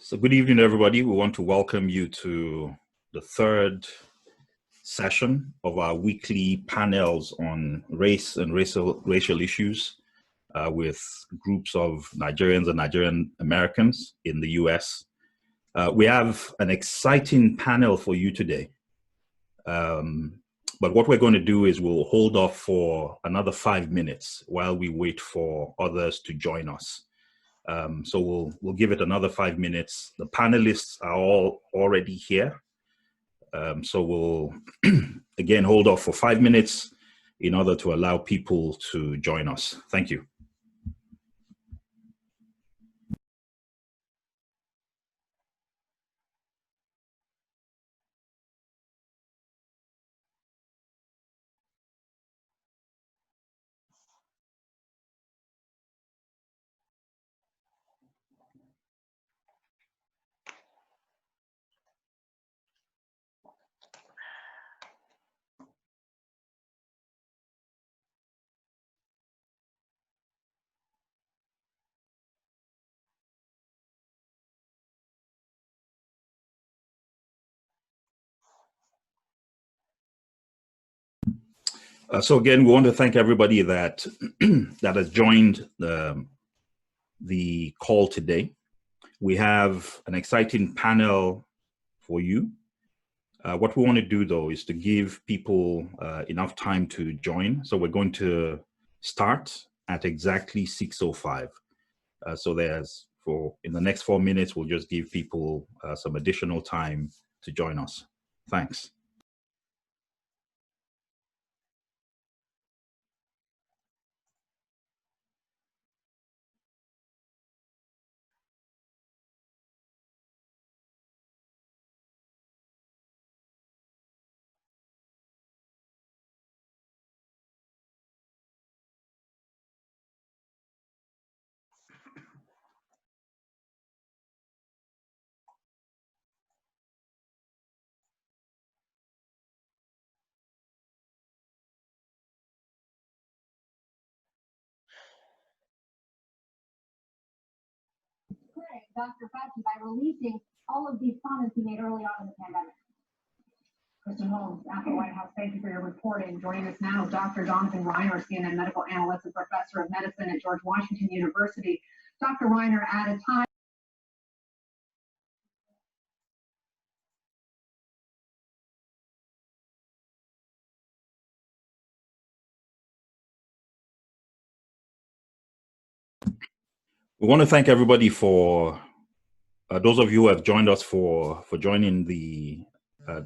So good evening, everybody. We want to welcome you to the third session of our weekly panels on race and racial issues with groups of Nigerians and Nigerian Americans in the US. We have an exciting panel for you today. But what we're going to do is we'll hold off for another 5 minutes while we wait for others to join us. So we'll give it another 5 minutes. The panelists are all already here. So we'll again hold off for 5 minutes in order to allow people to join us. Thank you. So again, we want to thank everybody that that has joined the call today. We have an exciting panel for you. What we want to do, though, is to give people enough time to join. So we're going to start at exactly 6:05. So in the next 4 minutes, we'll just give people some additional time to join us. Thanks. Dr. Fauci by releasing all of these comments he made early on in the pandemic. Kristen Holmes at the White House, thank you for your reporting. Joining us now is Dr. Jonathan Reiner, CNN medical analyst and professor of medicine at George Washington University. Dr. Reiner, at a time We want to thank everybody for those of you who have joined us for joining the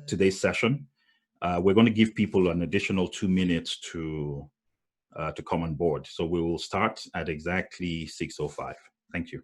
today's session. We're going to give people an additional 2 minutes to come on board. So we will start at exactly 6:05. Thank you.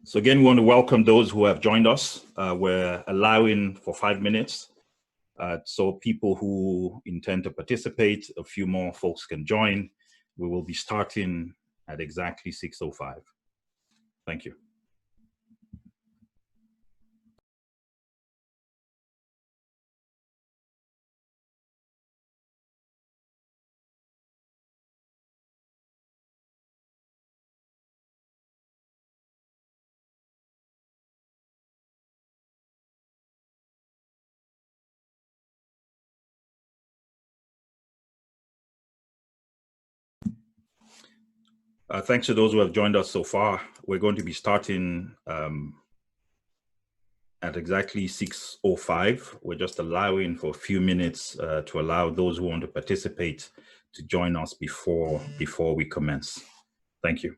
So again, we want to welcome those who have joined us. We're allowing for 5 minutes. So people who intend to participate, a few more folks can join. We will be starting at exactly 6:05. Thank you. Thanks to those who have joined us so far. We're going to be starting at exactly 6:05. We're just allowing for a few minutes to allow those who want to participate to join us before we commence. Thank you.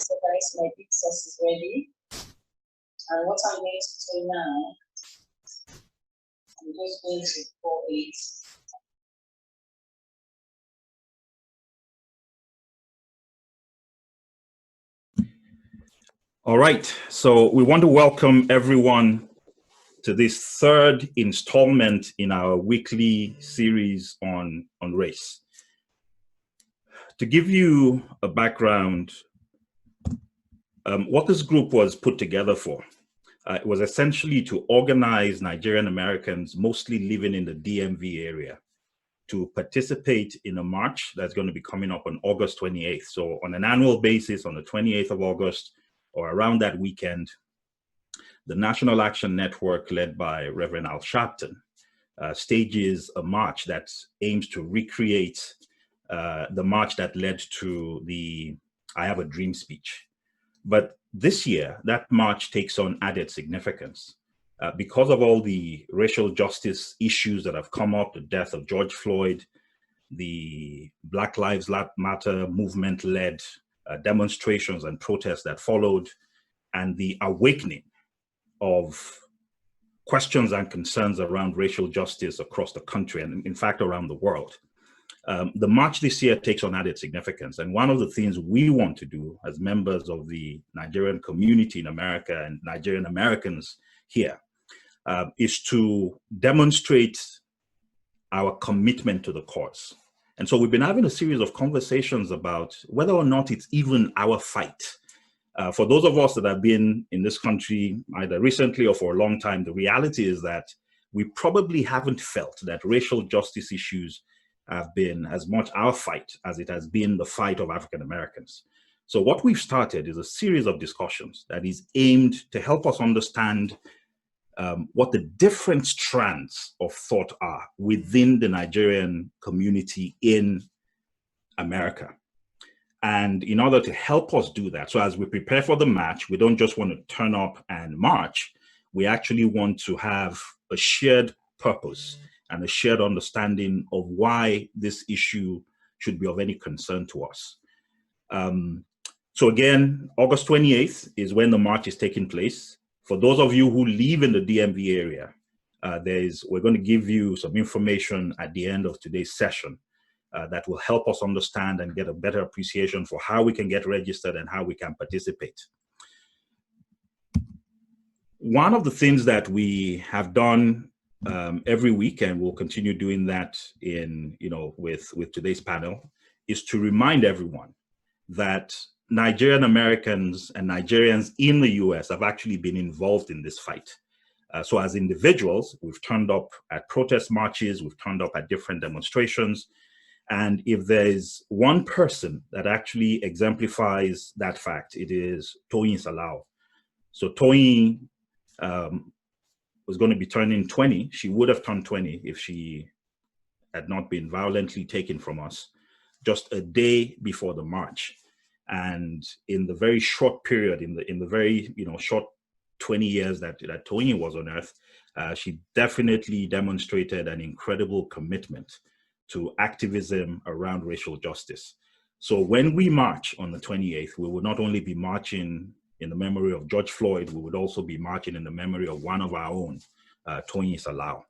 So guys, my big sauce is ready. And what I'm going to do now, I'm just going to pour it. All right, so we want to welcome everyone to this third installment in our weekly series on race. To give you a background, what this group was put together for, it was essentially to organize Nigerian Americans, mostly living in the DMV area, to participate in a march that's going to be coming up on August 28th. So on an annual basis, on the 28th of August, or around that weekend, the National Action Network, led by Reverend Al Sharpton, stages a march that aims to recreate the march that led to the I Have a Dream speech. But this year, that march takes on added significance. Because of all the racial justice issues that have come up, the death of George Floyd, the Black Lives Matter movement-led demonstrations and protests that followed, and the awakening of questions and concerns around racial justice across the country and in fact around the world. The march this year takes on added significance. And one of the things we want to do as members of the Nigerian community in America and Nigerian Americans here is to demonstrate our commitment to the cause. And so we've been having a series of conversations about whether or not it's even our fight. For those of us that have been in this country either recently or for a long time, the reality is that we probably haven't felt that racial justice issues have been as much our fight as it has been the fight of African Americans. So what we've started is a series of discussions that is aimed to help us understand what the different strands of thought are within the Nigerian community in America. And in order to help us do that, so as we prepare for the march, we don't just want to turn up and march, we actually want to have a shared purpose and a shared understanding of why this issue should be of any concern to us. So again, August 28th is when the march is taking place. For those of you who live in the DMV area, we're going to give you some information at the end of today's session that will help us understand and get a better appreciation for how we can get registered and how we can participate. One of the things that we have done every week, and we'll continue doing that with today's panel, is to remind everyone that Nigerian Americans and Nigerians in the US have actually been involved in this fight. So as individuals, we've turned up at protest marches, we've turned up at different demonstrations. And if there's one person that actually exemplifies that fact, it is Toyin Salau. So Toyin was going to be turning 20. She would have turned 20 if she had not been violently taken from us just a day before the march. And in the very short period, in the very short 20 years that Toyin was on earth, she definitely demonstrated an incredible commitment to activism around racial justice. So when we march on the 28th, we will not only be marching in the memory of George Floyd, we would also be marching in the memory of one of our own, Toyin Salau.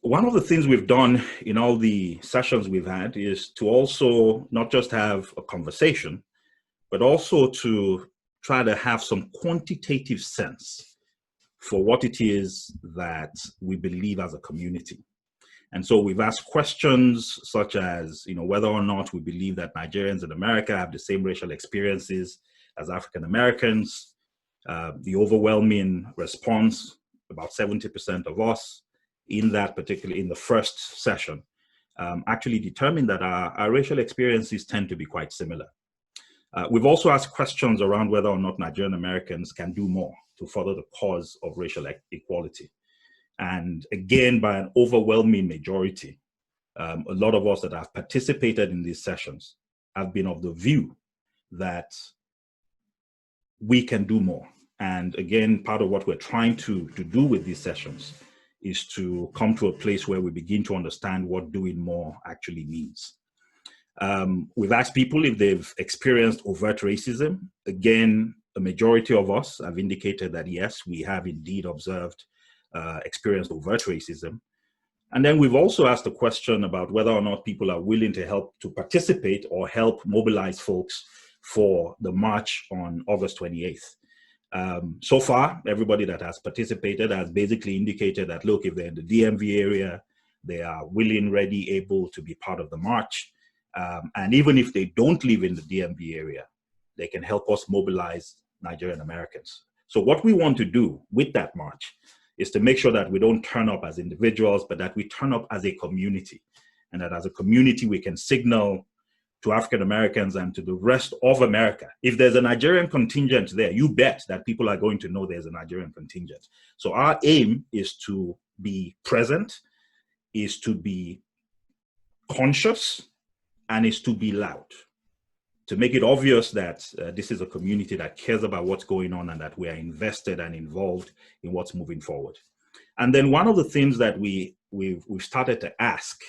One of the things we've done in all the sessions we've had is to also not just have a conversation, but also to try to have some quantitative sense for what it is that we believe as a community. And so we've asked questions such as, whether or not we believe that Nigerians in America have the same racial experiences as African Americans. The overwhelming response, about 70% of us in the first session, actually determined that our racial experiences tend to be quite similar. We've also asked questions around whether or not Nigerian Americans can do more to further the cause of racial equality. And again, by an overwhelming majority, a lot of us that have participated in these sessions have been of the view that we can do more. And again, part of what we're trying to do with these sessions is to come to a place where we begin to understand what doing more actually means. We've asked people if they've experienced overt racism. Again, a majority of us have indicated that yes, we have indeed observed, experienced overt racism. And then we've also asked a question about whether or not people are willing to help to participate or help mobilize folks for the march on August 28th. So far, everybody that has participated has basically indicated that, look, if they're in the DMV area, they are willing, ready, able to be part of the march. And even if they don't live in the DMV area, they can help us mobilize Nigerian Americans. So what we want to do with that march is to make sure that we don't turn up as individuals, but that we turn up as a community. And that as a community, we can signal to African Americans and to the rest of America. If there's a Nigerian contingent there, you bet that people are going to know there's a Nigerian contingent. So our aim is to be present, is to be conscious, and is to be loud, to make it obvious that this is a community that cares about what's going on and that we are invested and involved in what's moving forward. And then one of the things that we've started to ask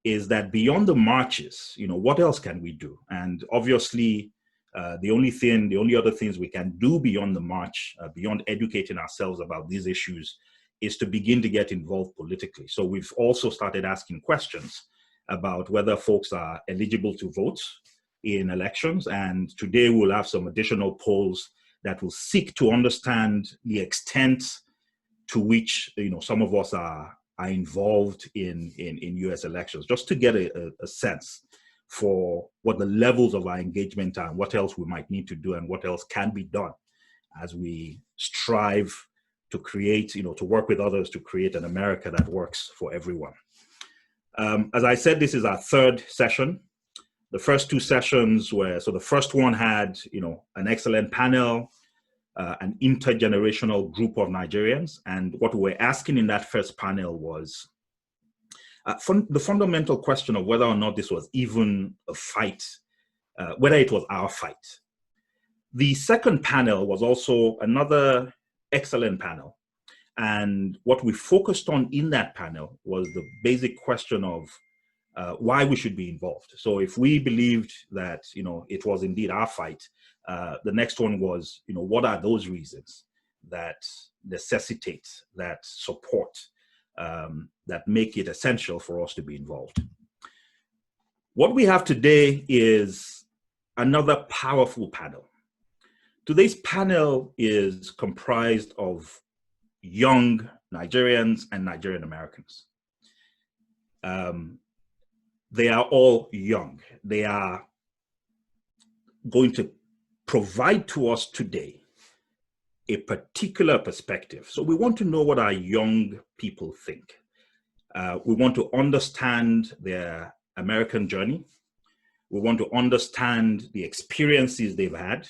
is that beyond the marches, what else can we do? And obviously, the only other things we can do beyond the march, beyond educating ourselves about these issues, is to begin to get involved politically. So we've also started asking questions about whether folks are eligible to vote in elections. And today we'll have some additional polls that will seek to understand the extent to which some of us are involved in US elections, just to get a sense for what the levels of our engagement are and what else we might need to do and what else can be done as we strive to create, to work with others to create an America that works for everyone. As I said, this is our third session. The first two sessions were, so the first one had, an excellent panel, an intergenerational group of Nigerians. And what we were asking in that first panel was the fundamental question of whether or not this was even a fight, whether it was our fight. The second panel was also another excellent panel. And what we focused on in that panel was the basic question of why we should be involved. So if we believed that, it was indeed our fight, the next one was, what are those reasons that necessitate, that support, that make it essential for us to be involved? What we have today is another powerful panel. Today's panel is comprised of young Nigerians and Nigerian Americans. They are all young. They are going to provide to us today a particular perspective. So we want to know what our young people think. We want to understand their American journey. We want to understand the experiences they've had.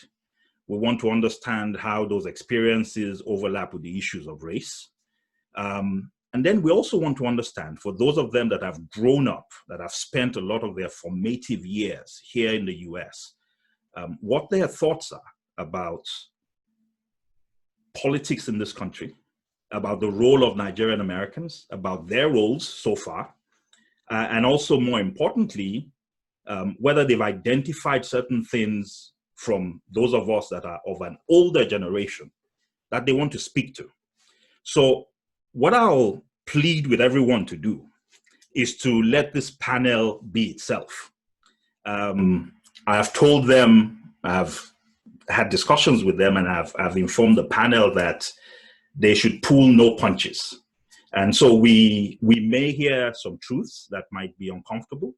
We want to understand how those experiences overlap with the issues of race. And then we also want to understand, for those of them that have grown up, that have spent a lot of their formative years here in the US, what their thoughts are about politics in this country, about the role of Nigerian Americans, about their roles so far, and also more importantly, whether they've identified certain things from those of us that are of an older generation that they want to speak to. So what I'll plead with everyone to do is to let this panel be itself. I have told them, I've had discussions with them, and I've informed the panel that they should pull no punches. And so we may hear some truths that might be uncomfortable,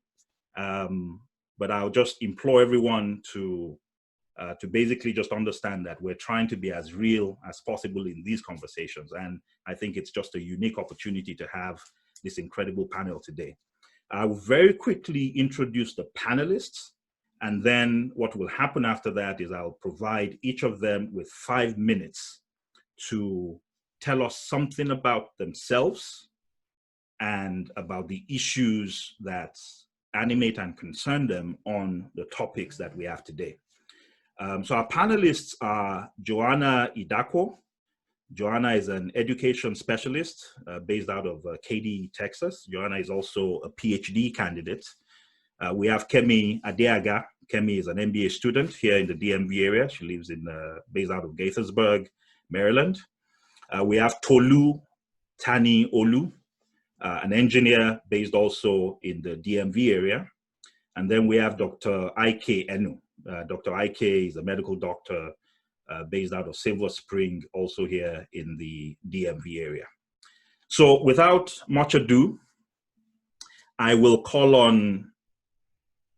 but I'll just implore everyone to basically just understand that we're trying to be as real as possible in these conversations. And I think it's just a unique opportunity to have this incredible panel today. I will very quickly introduce the panelists. And then what will happen after that is I'll provide each of them with 5 minutes to tell us something about themselves and about the issues that animate and concern them on the topics that we have today. So our panelists are Joana Idakwo. Joana is an education specialist based out of Katy, Texas. Joana is also a PhD candidate We have Kemi Adeaga. Kemi is an MBA student here in the DMV area. She lives based out of Gaithersburg, Maryland. We have Tolu, Tani-Olu, an engineer based also in the DMV area. And then we have Dr. Ikay. Dr. Ikay is a medical doctor based out of Silver Spring, also here in the DMV area. So without much ado, I will call on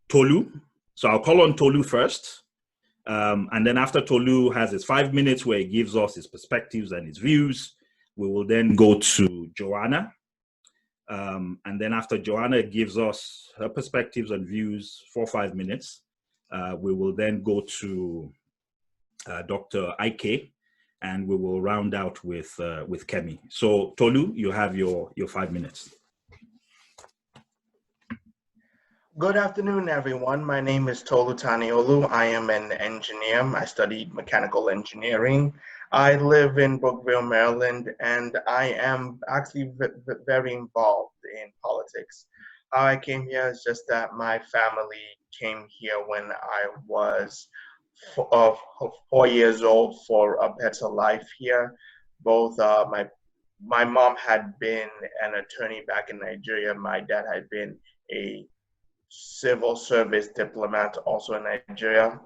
Tolu. So I'll call on Tolu first. And then after Tolu has his 5 minutes where he gives us his perspectives and his views, we will then go to Joana. And then after Joana gives us her perspectives and views for 5 minutes, we will then go to Dr. Ikay, and we will round out with Kemi. So Tolu, you have your 5 minutes. Good afternoon, everyone. My name is Tolu Tani-Olu. I am an engineer. I studied mechanical engineering. I live in Brookeville, Maryland, and I am actually very involved in politics. How I came here is just that my family came here when I was 4 years old for a better life here. Both my mom had been an attorney back in Nigeria. My dad had been a civil service diplomat also in Nigeria.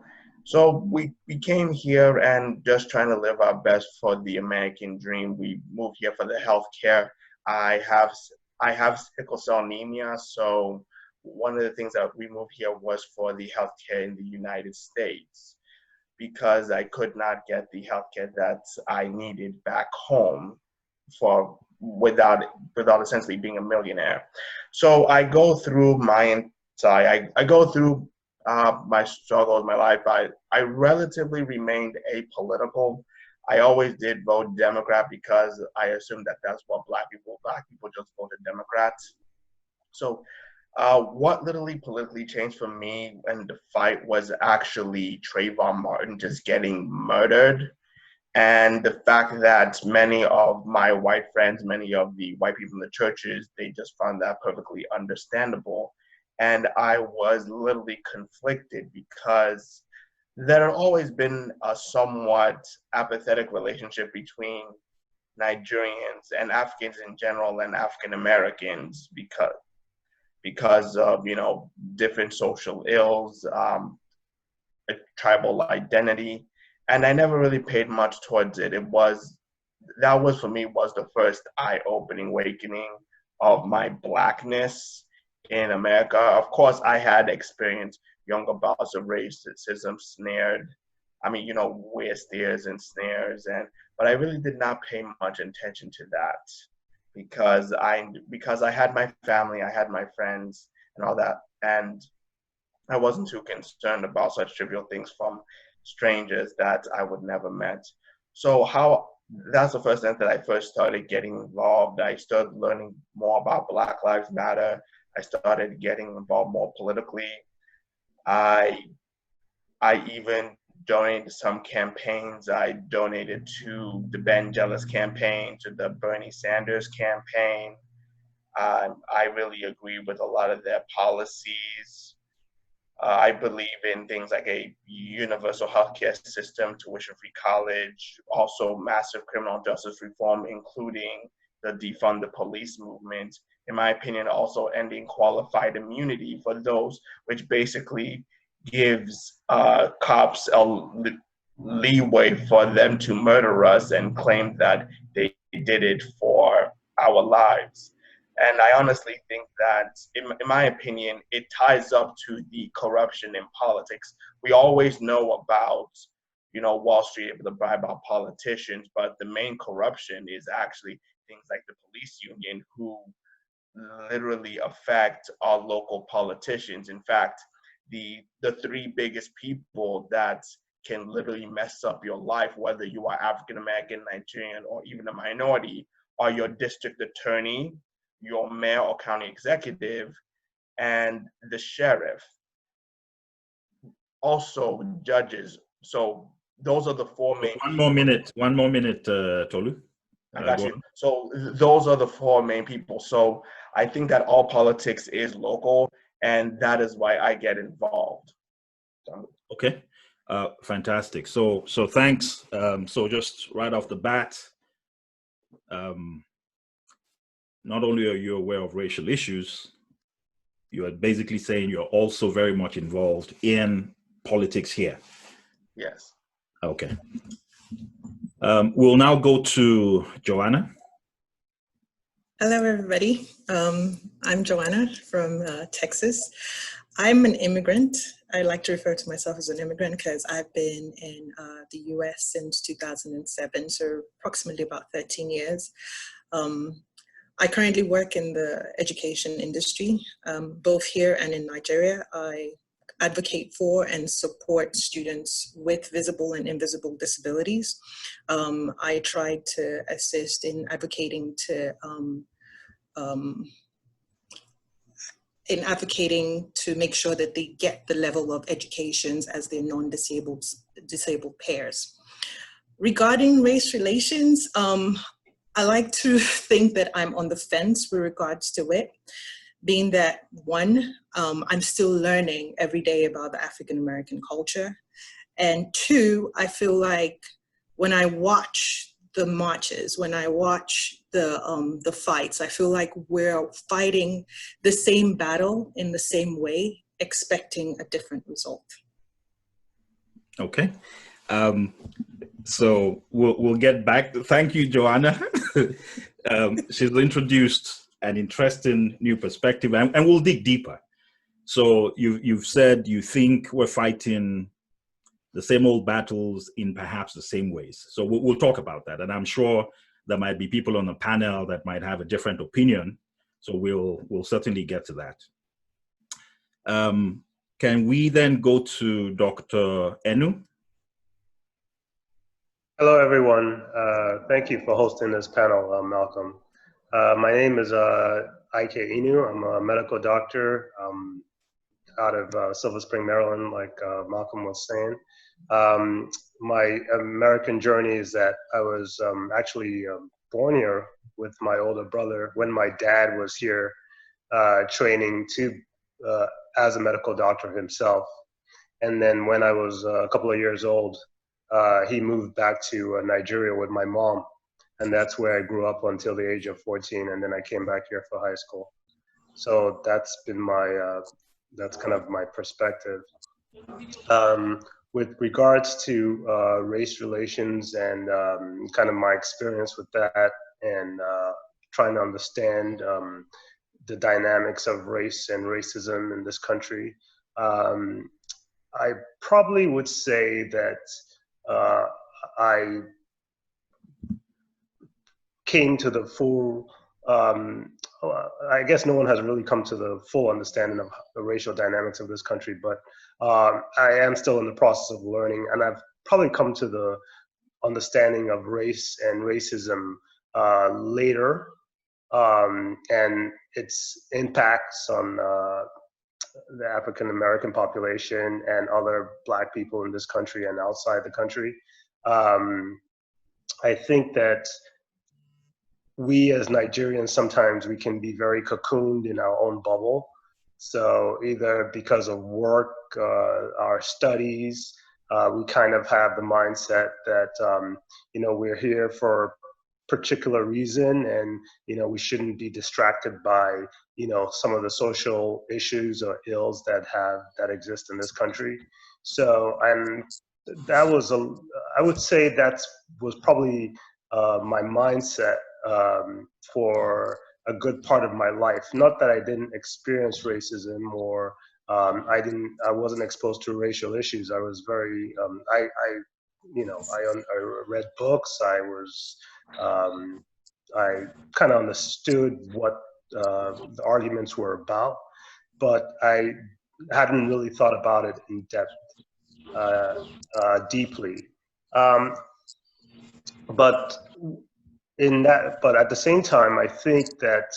So we came here and just trying to live our best for the American dream. We moved here for the healthcare. I have sickle cell anemia, so one of the things that we moved here was for the healthcare in the United States, because I could not get the healthcare that I needed back home without essentially being a millionaire. So I go through I go through my struggles, my life. I relatively remained apolitical. I always did vote Democrat because I assumed that that's what black people just voted Democrats. So what literally politically changed for me and the fight was actually Trayvon Martin just getting murdered. And the fact that many of my white friends, many of the white people in the churches, they just found that perfectly understandable. And I was literally conflicted because there had always been a somewhat apathetic relationship between Nigerians and Africans in general and African Americans because of, you know, different social ills, tribal identity. And I never really paid much towards it. That was for me was the first eye-opening awakening of my blackness in America. Of course, I had experienced younger bouts of racism, weird stares and snares, but I really did not pay much attention to that because I had my family, I had my friends and all that, and I wasn't too concerned about such trivial things from strangers that I would never met. So that's the first time that I first started getting involved. I started learning more about Black Lives Matter. I started getting involved more politically. I even donated to some campaigns. I donated to the Ben Jealous campaign, to the Bernie Sanders campaign. I really agree with a lot of their policies. I believe in things like a universal healthcare system, tuition-free college, also massive criminal justice reform, including the defund the police movement. In my opinion, also ending qualified immunity for those, which basically gives cops a leeway for them to murder us and claim that they did it for our lives. And I honestly think that, in my opinion, it ties up to the corruption in politics. We always know about, Wall Street able to bribe our politicians, but the main corruption is actually things like the police union, who literally affect our local politicians. In fact, the three biggest people that can literally mess up your life, whether you are African American, Nigerian, or even a minority, are your district attorney, your mayor or county executive, and the sheriff. Also judges. So those are the four main. One more minute, Tolu. I got you. So those are the four main people. So I think that all politics is local, and that is why I get involved. Okay, fantastic. So thanks. So just right off the bat, not only are you aware of racial issues, you are basically saying you're also very much involved in politics here. Yes. Okay. We'll now go to Joana. Hello, everybody. I'm Joana from Texas. I'm an immigrant. I like to refer to myself as an immigrant because I've been in the US since 2007, so approximately about 13 years. I currently work in the education industry, both here and in Nigeria. I advocate for and support students with visible and invisible disabilities. I try to assist in advocating to make sure that they get the level of educations as their non-disabled peers. Regarding race relations, I like to think that I'm on the fence with regards to it, being that one, I'm still learning every day about the African American culture. And two, I feel like when I watch the marches, when I watch the fights, I feel like we're fighting the same battle in the same way, expecting a different result. Okay. So we'll get back. Thank you, Joana. She's introduced an interesting new perspective, and we'll dig deeper. So you've said you think we're fighting the same old battles in perhaps the same ways. So we'll talk about that, and I'm sure there might be people on the panel that might have a different opinion. So we'll certainly get to that. Can we then go to Dr. Enu? Hello, everyone. Thank you for hosting this panel, Malcolm. My name is Ikay Inu. I'm a medical doctor out of Silver Spring, Maryland, like Malcolm was saying. My American journey is that I was actually born here with my older brother when my dad was here training as a medical doctor himself. And then when I was a couple of years old, he moved back to Nigeria with my mom. And that's where I grew up until the age of 14. And then I came back here for high school. So that's been that's kind of my perspective. With regards to race relations and kind of my experience with that and trying to understand the dynamics of race and racism in this country, I probably would say that I came to the full, I guess no one has really come to the full understanding of the racial dynamics of this country, but I am still in the process of learning, and I've probably come to the understanding of race and racism later, and its impacts on the African American population and other Black people in this country and outside the country. I think that we as Nigerians, sometimes we can be very cocooned in our own bubble. So either because of work, our studies, we kind of have the mindset that, we're here for a particular reason, and, we shouldn't be distracted by, some of the social issues or ills that exist in this country. So, and that was, I would say that was probably my mindset for a good part of my life. Not that I didn't experience racism or I wasn't exposed to racial issues. I was very, I read books. I kind of understood what the arguments were about, but I hadn't really thought about it in depth, deeply. But at the same time, I think that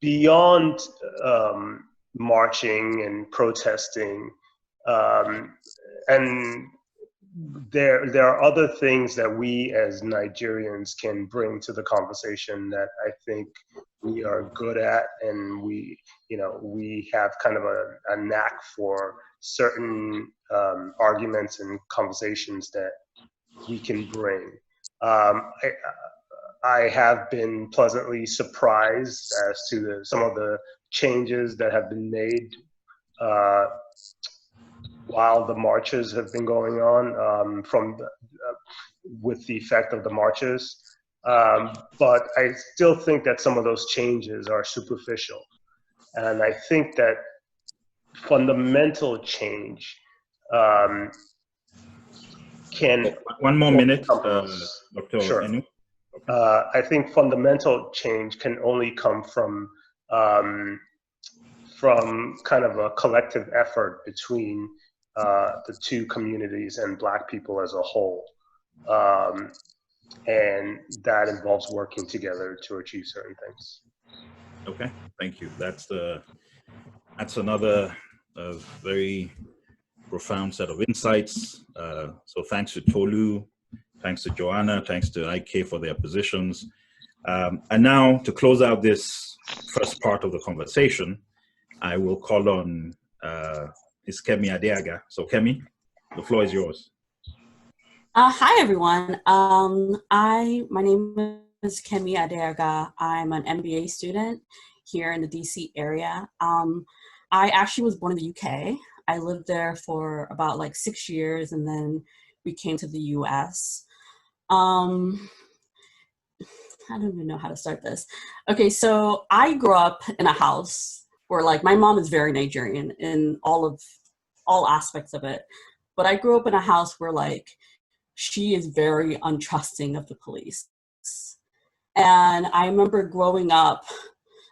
beyond marching and protesting, and there are other things that we as Nigerians can bring to the conversation that I think we are good at, and we have kind of a knack for certain arguments and conversations that we can bring. I have been pleasantly surprised as to some of the changes that have been made while the marches have been going on, with the effect of the marches. But I still think that some of those changes are superficial. And I think that fundamental change can... One more minute, Dr. Sure. Enu. I think fundamental change can only come from kind of a collective effort between the two communities and Black people as a whole. And that involves working together to achieve certain things. Okay, thank you. That's another very profound set of insights. So thanks to Tolu, thanks to Joana, thanks to Ikay for their positions. And now to close out this first part of the conversation, I will call on Ms. Kemi Adeaga. So Kemi, the floor is yours. Hi, everyone. My name is Kemi Adeaga. I'm an MBA student here in the DC area. I actually was born in the UK. I lived there for about like 6 years, and then we came to the US. I don't even know how to start this. Okay, so I grew up in a house where like my mom is very Nigerian in all aspects of it. But I grew up in a house where like she is very untrusting of the police. And I remember growing up,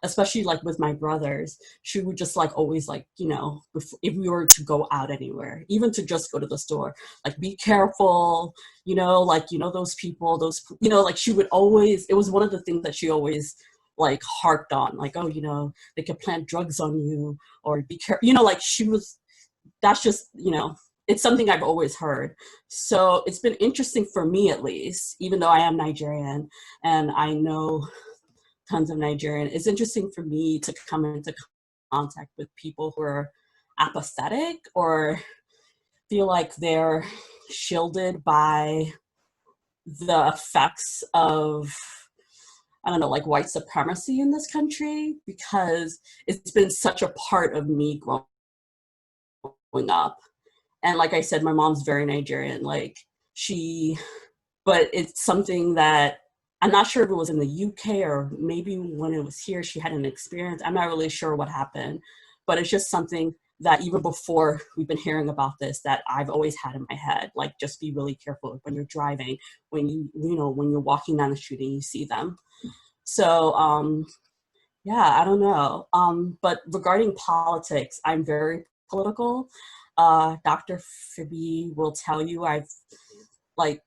especially like with my brothers, she would just like always like, if we were to go out anywhere, even to just go to the store, like be careful, those people, like she would always, it was one of the things that she always like harped on, like, oh, they could plant drugs on you, or be careful, like that's just, it's something I've always heard. So it's been interesting for me, at least, even though I am Nigerian and I know tons of Nigerian, it's interesting for me to come into contact with people who are apathetic or feel like they're shielded by the effects of, I don't know, like white supremacy in this country, because it's been such a part of me growing up. And like I said, my mom's very Nigerian, but it's something that I'm not sure if it was in the UK or maybe when it was here, she had an experience. I'm not really sure what happened, but it's just something that even before we've been hearing about this, that I've always had in my head, like just be really careful when you're driving, when when you're walking down the street and you see them. So, yeah, I don't know. But regarding politics, I'm very political. Dr. Fabiyi will tell you I've like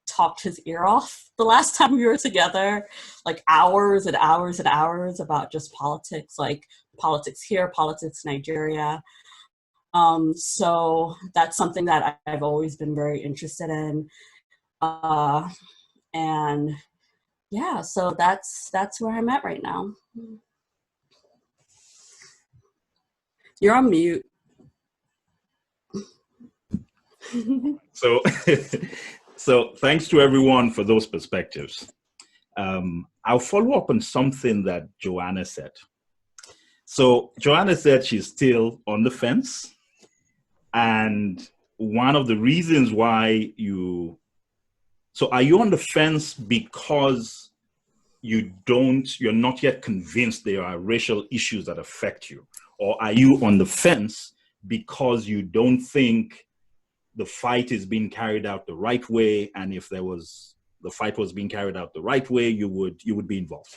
talked his ear off the last time we were together, like hours and hours and hours about just politics, like politics here, politics Nigeria. So that's something that I've always been very interested in. And yeah, so that's where I'm at right now. You're on mute. So thanks to everyone for those perspectives. I'll follow up on something that Joana said. So Joana said she's still on the fence. And one of the reasons why so are you on the fence because you're not yet convinced there are racial issues that affect you? Or are you on the fence because you don't think the fight is being carried out the right way, and if the fight was being carried out the right way, you would be involved?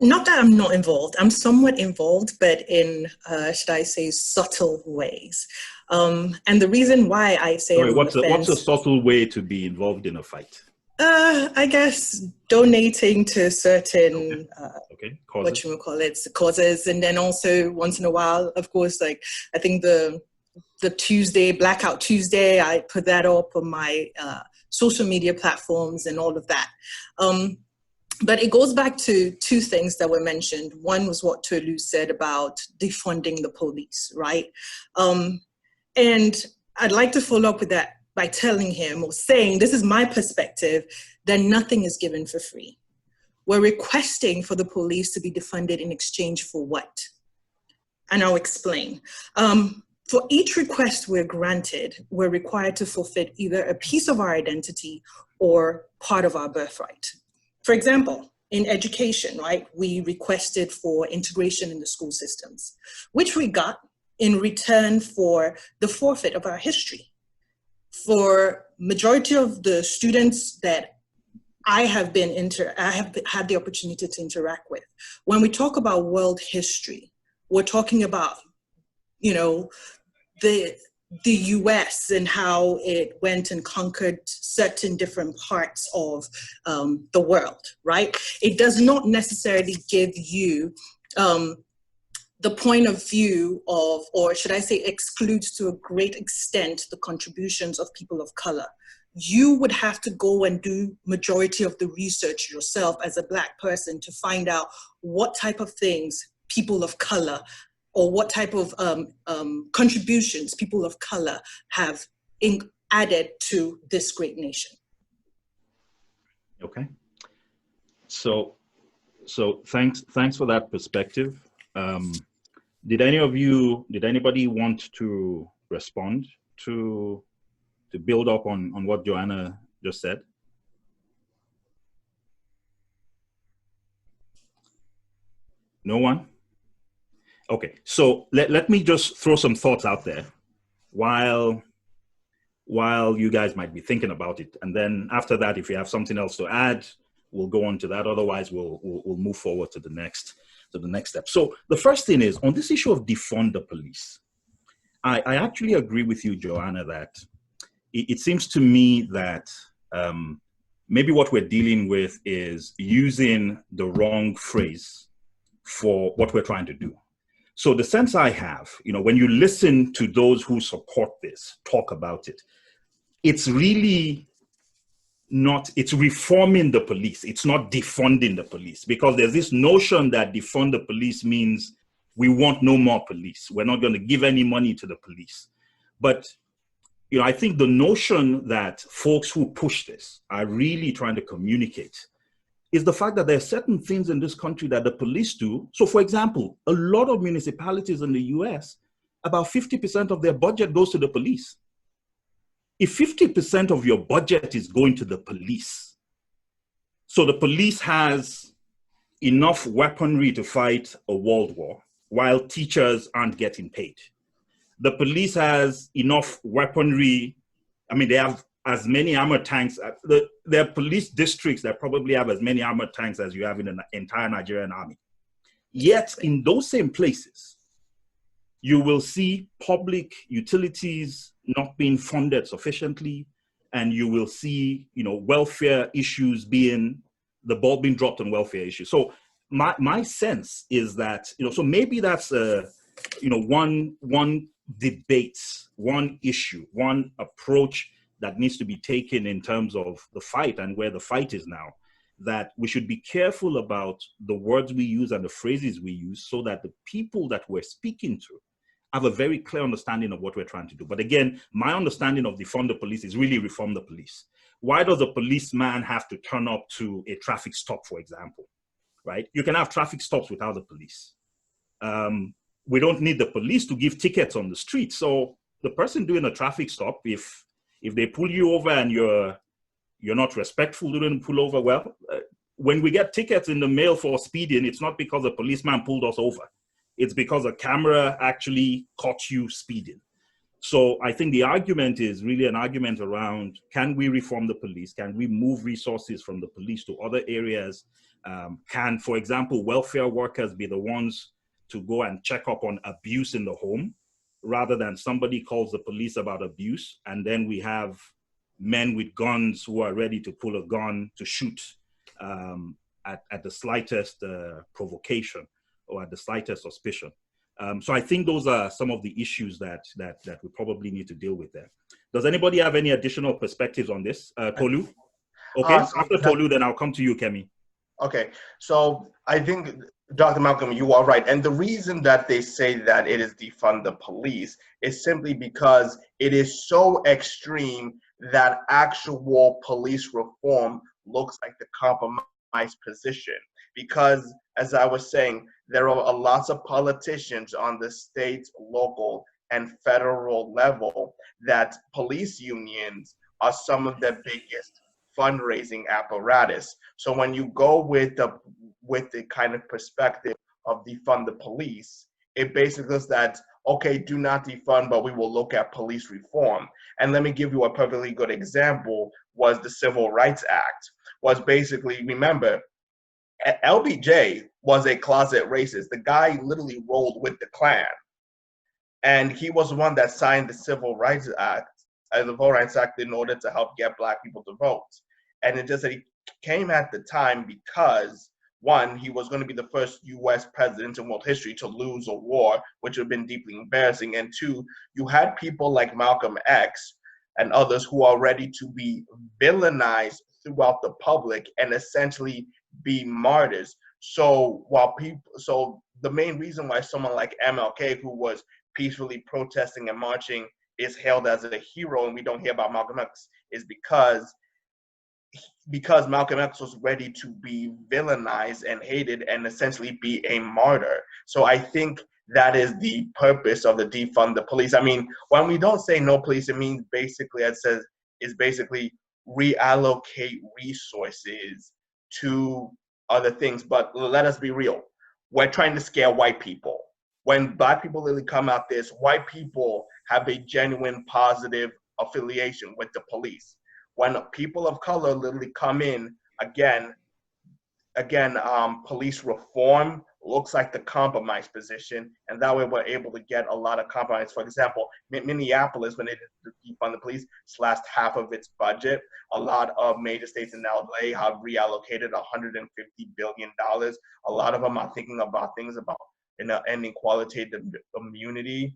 Not that I'm not involved. I'm somewhat involved, but in, should I say, subtle ways. And the reason why I say what's a subtle way to be involved in a fight? I guess donating to certain Causes. causes, and then also once in a while, of course, like I think the the Tuesday, Blackout Tuesday. I put that up on my social media platforms and all of that. But it goes back to two things that were mentioned. One was what Tolu said about defunding the police, right? And I'd like to follow up with that by telling him or saying, this is my perspective, that nothing is given for free. We're requesting for the police to be defunded in exchange for what? And I'll explain. For each request we're granted, we're required to forfeit either a piece of our identity or part of our birthright. For example, in education, right, we requested for integration in the school systems, which we got in return for the forfeit of our history. For majority of the students that I have had the opportunity to interact with, when we talk about world history, we're talking about, you know, the US and how it went and conquered certain different parts of the world, right? It does not necessarily give you the point of view of, or should I say excludes to a great extent the contributions of people of color. You would have to go and do majority of the research yourself as a Black person to find out what type of things people of color or what type of contributions people of color have added to this great nation. Okay. So thanks for that perspective. Did anybody want to respond to build up on what Joana just said? No one? Okay, so let me just throw some thoughts out there while you guys might be thinking about it. And then after that, if you have something else to add, we'll go on to that. Otherwise, we'll move forward to the next step. So the first thing is, on this issue of defund the police, I actually agree with you, Joana, that it seems to me that maybe what we're dealing with is using the wrong phrase for what we're trying to do. So the sense I have, you know, when you listen to those who support this talk about it, it's really not, it's reforming the police. It's not defunding the police, because there's this notion that defund the police means we want no more police. We're not going to give any money to the police. But, you know, I think the notion that folks who push this are really trying to communicate is the fact that there are certain things in this country that the police do. So for example, a lot of municipalities in the US, about 50% of their budget goes to the police. If 50% of your budget is going to the police, so the police has enough weaponry to fight a world war while teachers aren't getting paid. The police has enough weaponry. I mean, they have as many armored tanks. There are police districts that probably have as many armored tanks as you have in the entire Nigerian army. Yet in those same places, you will see public utilities not being funded sufficiently, and you will see, you know, welfare issues the ball being dropped on welfare issues. So my sense is that, you know, so maybe that's one debate, one issue, one approach that needs to be taken in terms of the fight and where the fight is now, that we should be careful about the words we use and the phrases we use so that the people that we're speaking to have a very clear understanding of what we're trying to do. But again, my understanding of defund the police is really reform the police. Why does a policeman have to turn up to a traffic stop, for example, right? You can have traffic stops without the police. We don't need the police to give tickets on the street. So the person doing a traffic stop, if they pull you over and you're not respectful, you didn't pull over, well, when we get tickets in the mail for speeding, it's not because a policeman pulled us over. It's because a camera actually caught you speeding. So I think the argument is really an argument around, can we reform the police? Can we move resources from the police to other areas? Can, for example, welfare workers be the ones to go and check up on abuse in the home, rather than somebody calls the police about abuse, and then we have men with guns who are ready to pull a gun to shoot at the slightest provocation or at the slightest suspicion. So I think those are some of the issues that we probably need to deal with there. Does anybody have any additional perspectives on this? Tolu? Okay, after Tolu, then I'll come to you, Kemi. Okay, so I think, Dr. Malcolm, you are right. And the reason that they say that it is defund the police is simply because it is so extreme that actual police reform looks like the compromise position. Because, as I was saying, there are lots of politicians on the state, local, and federal level that police unions are some of the biggest fundraising apparatus. So when you go with the kind of perspective of defund the police, it basically is that, okay, do not defund, but we will look at police reform. And let me give you a perfectly good example, was the Civil Rights Act. Was basically, remember, LBJ was a closet racist. The guy literally rolled with the Klan. And he was the one that signed the Civil Rights Act, in order to help get Black people to vote. And it just that he came at the time because, one, he was going to be the first U.S. president in world history to lose a war, which would have been deeply embarrassing. And two, you had people like Malcolm X and others who are ready to be villainized throughout the public and essentially be martyrs. So the main reason why someone like MLK, who was peacefully protesting and marching, is hailed as a hero and we don't hear about Malcolm X is because Malcolm X was ready to be villainized and hated and essentially be a martyr. So I think that is the purpose of the defund the police. I mean, when we don't say no police, it means basically, basically reallocate resources to other things. But let us be real. We're trying to scare white people. When Black people literally come out this, white people have a genuine positive affiliation with the police. When people of color literally come in, again, police reform looks like the compromise position, and that way we're able to get a lot of compromise. For example, Minneapolis, when they did defund the police, slashed half of its budget. A lot of major states in LA have reallocated $150 billion. A lot of them are thinking about things about ending qualitative immunity.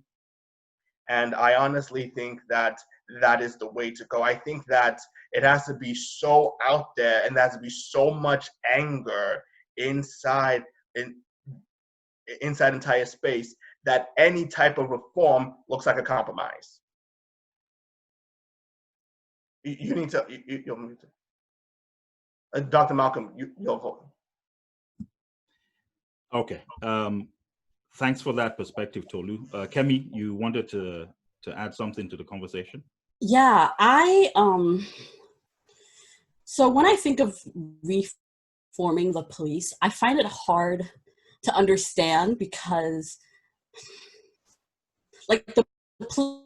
And I honestly think that that is the way to go. I think that it has to be so out there and there has to be so much anger inside entire space that any type of reform looks like a compromise. You need to, Dr. Malcolm, you'll vote. Okay. Thanks for that perspective, Tolu. Kemi, you wanted to add something to the conversation? Yeah, so when I think of reforming the police, I find it hard to understand because, like, the police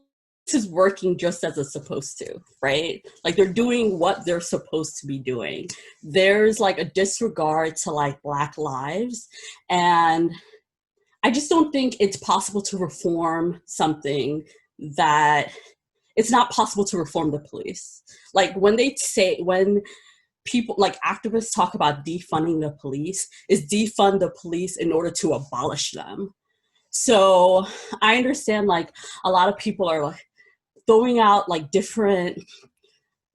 is working just as it's supposed to, right? Like, they're doing what they're supposed to be doing. There's, like, a disregard to, like, Black lives, and I just don't think it's possible to reform something that it's not possible to reform the police. Like when people, like activists talk about defunding the police, is defund the police in order to abolish them. So I understand like a lot of people are like throwing out like different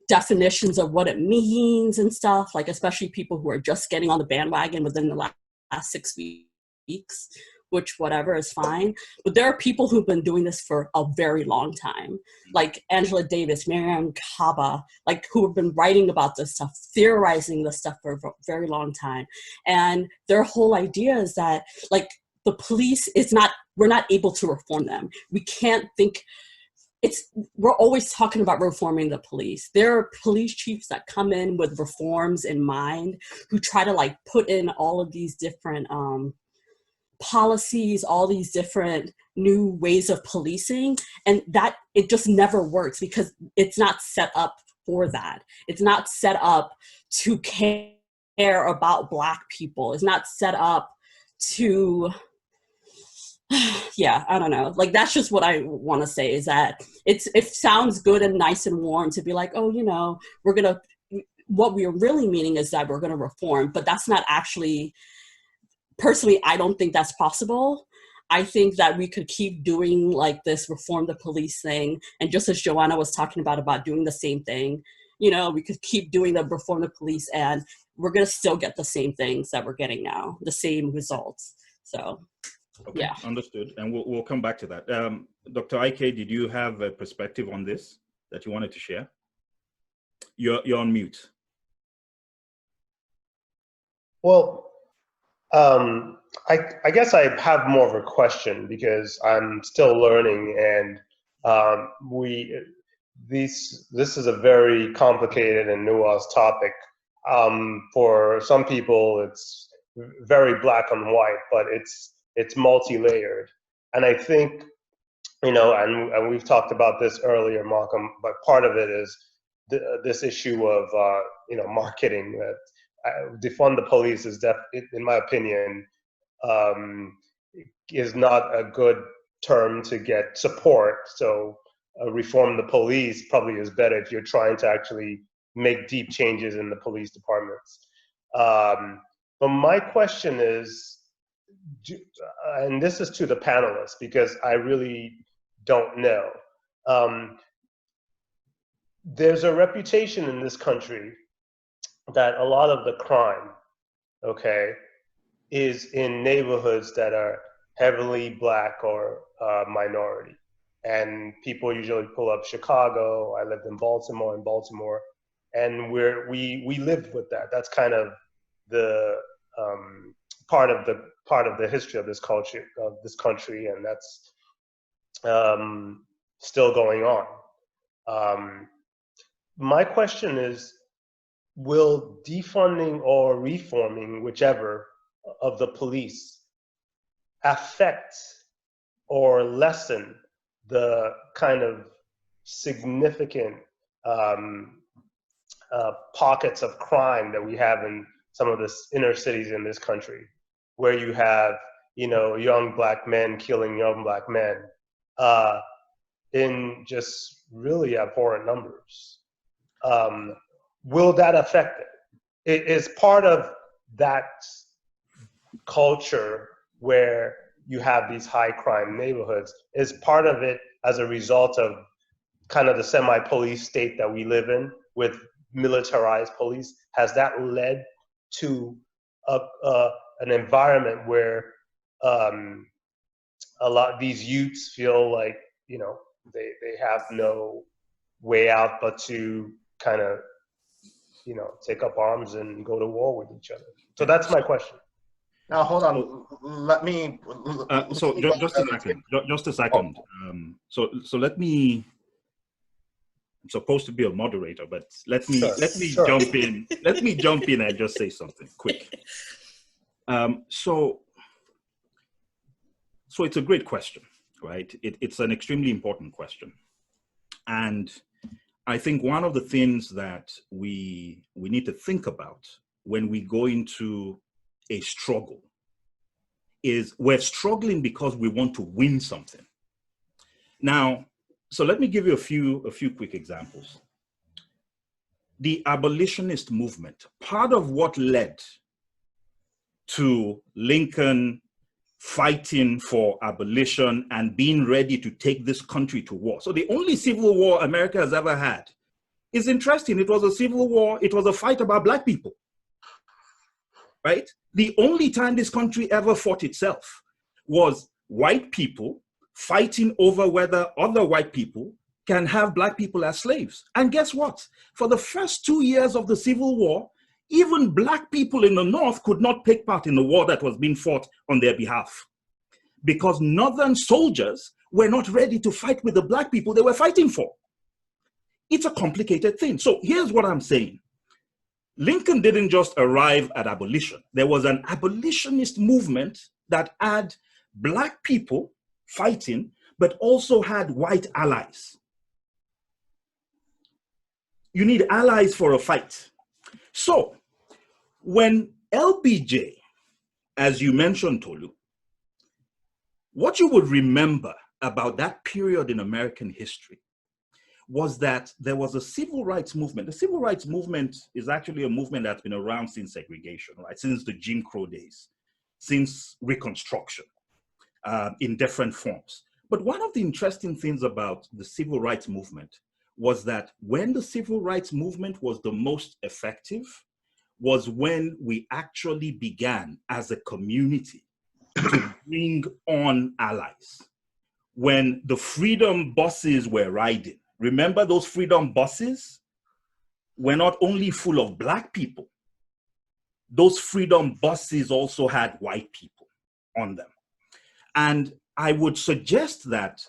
definitions of what it means and stuff, like especially people who are just getting on the bandwagon within the last 6 weeks. Which whatever is fine. But there are people who've been doing this for a very long time, like Angela Davis, Miriam Kaba, like who have been writing about this stuff, theorizing this stuff for a very long time. And their whole idea is that like the police we're not able to reform them. We can't think, we're always talking about reforming the police. There are police chiefs that come in with reforms in mind who try to like put in all of these different, policies, all these different new ways of policing, and that it just never works because it's not set up for that. It's not set up to care about Black people. It's not set up to, yeah, I don't know. Like that's just what I want to say is that it sounds good and nice and warm to be like, oh, you know, what we're really meaning is that we're gonna reform, but that's not actually. Personally, I don't think that's possible. I think that we could keep doing like this reform the police thing. And just as Joana was talking about doing the same thing, you know, we could keep doing the reform the police and we're going to still get the same things that we're getting now, the same results. So, okay, yeah. Understood. And we'll come back to that. Dr. Ikay, did you have a perspective on this that you wanted to share? You're on mute. Well, I guess I have more of a question because I'm still learning, and this is a very complicated and nuanced topic. For some people, it's very black and white, but it's multi-layered. And I think, you know, and we've talked about this earlier, Malcolm, but part of it is this issue of you know, marketing. That defund the police is in my opinion, is not a good term to get support. So reform the police probably is better if you're trying to actually make deep changes in the police departments. But my question is, and this is to the panelists because I really don't know. There's a reputation in this country that a lot of the crime, okay, is in neighborhoods that are heavily black or minority. And people usually pull up Chicago. I lived in Baltimore, and we lived with that. That's kind of the part of the history of this culture, of this country, and that's still going on. My question is, will defunding or reforming, whichever, of the police affect or lessen the kind of significant pockets of crime that we have in some of the inner cities in this country, where you have, you know, young black men killing young black men in just really abhorrent numbers? Will that affect it? It is part of that culture where you have these high crime neighborhoods. Is part of it as a result of kind of the semi-police state that we live in with militarized police? Has that led to an environment where a lot of these youths feel like, you know, they have no way out but to kind of, you know, take up arms and go to war with each other? So that's my question. Now, hold on. Let me. So just a second. Just a second. So let me. I'm supposed to be a moderator, but let me jump in. Let me jump in and just say something quick. So it's a great question, right? It's an extremely important question, and I think one of the things that we need to think about when we go into a struggle is we're struggling because we want to win something. Now, so let me give you a few quick examples. The abolitionist movement, part of what led to Lincoln fighting for abolition and being ready to take this country to war. So the only civil war America has ever had is interesting. It was a civil war. It was a fight about black people, right? The only time this country ever fought itself was white people fighting over whether other white people can have black people as slaves. And guess what? For the first 2 years of the Civil War, even black people in the North could not take part in the war that was being fought on their behalf, because Northern soldiers were not ready to fight with the black people they were fighting for. It's a complicated thing. So here's what I'm saying. Lincoln didn't just arrive at abolition. There was an abolitionist movement that had black people fighting, but also had white allies. You need allies for a fight. So when LBJ, as you mentioned, Tolu, what you would remember about that period in American history was that there was a civil rights movement. The civil rights movement is actually a movement that's been around since segregation, right? Since the Jim Crow days, since Reconstruction. in different forms. But one of the interesting things about the civil rights movement was that when the civil rights movement was the most effective was when we actually began as a community to bring on allies. When the freedom buses were riding, remember those freedom buses were not only full of Black people, those freedom buses also had white people on them. And I would suggest that,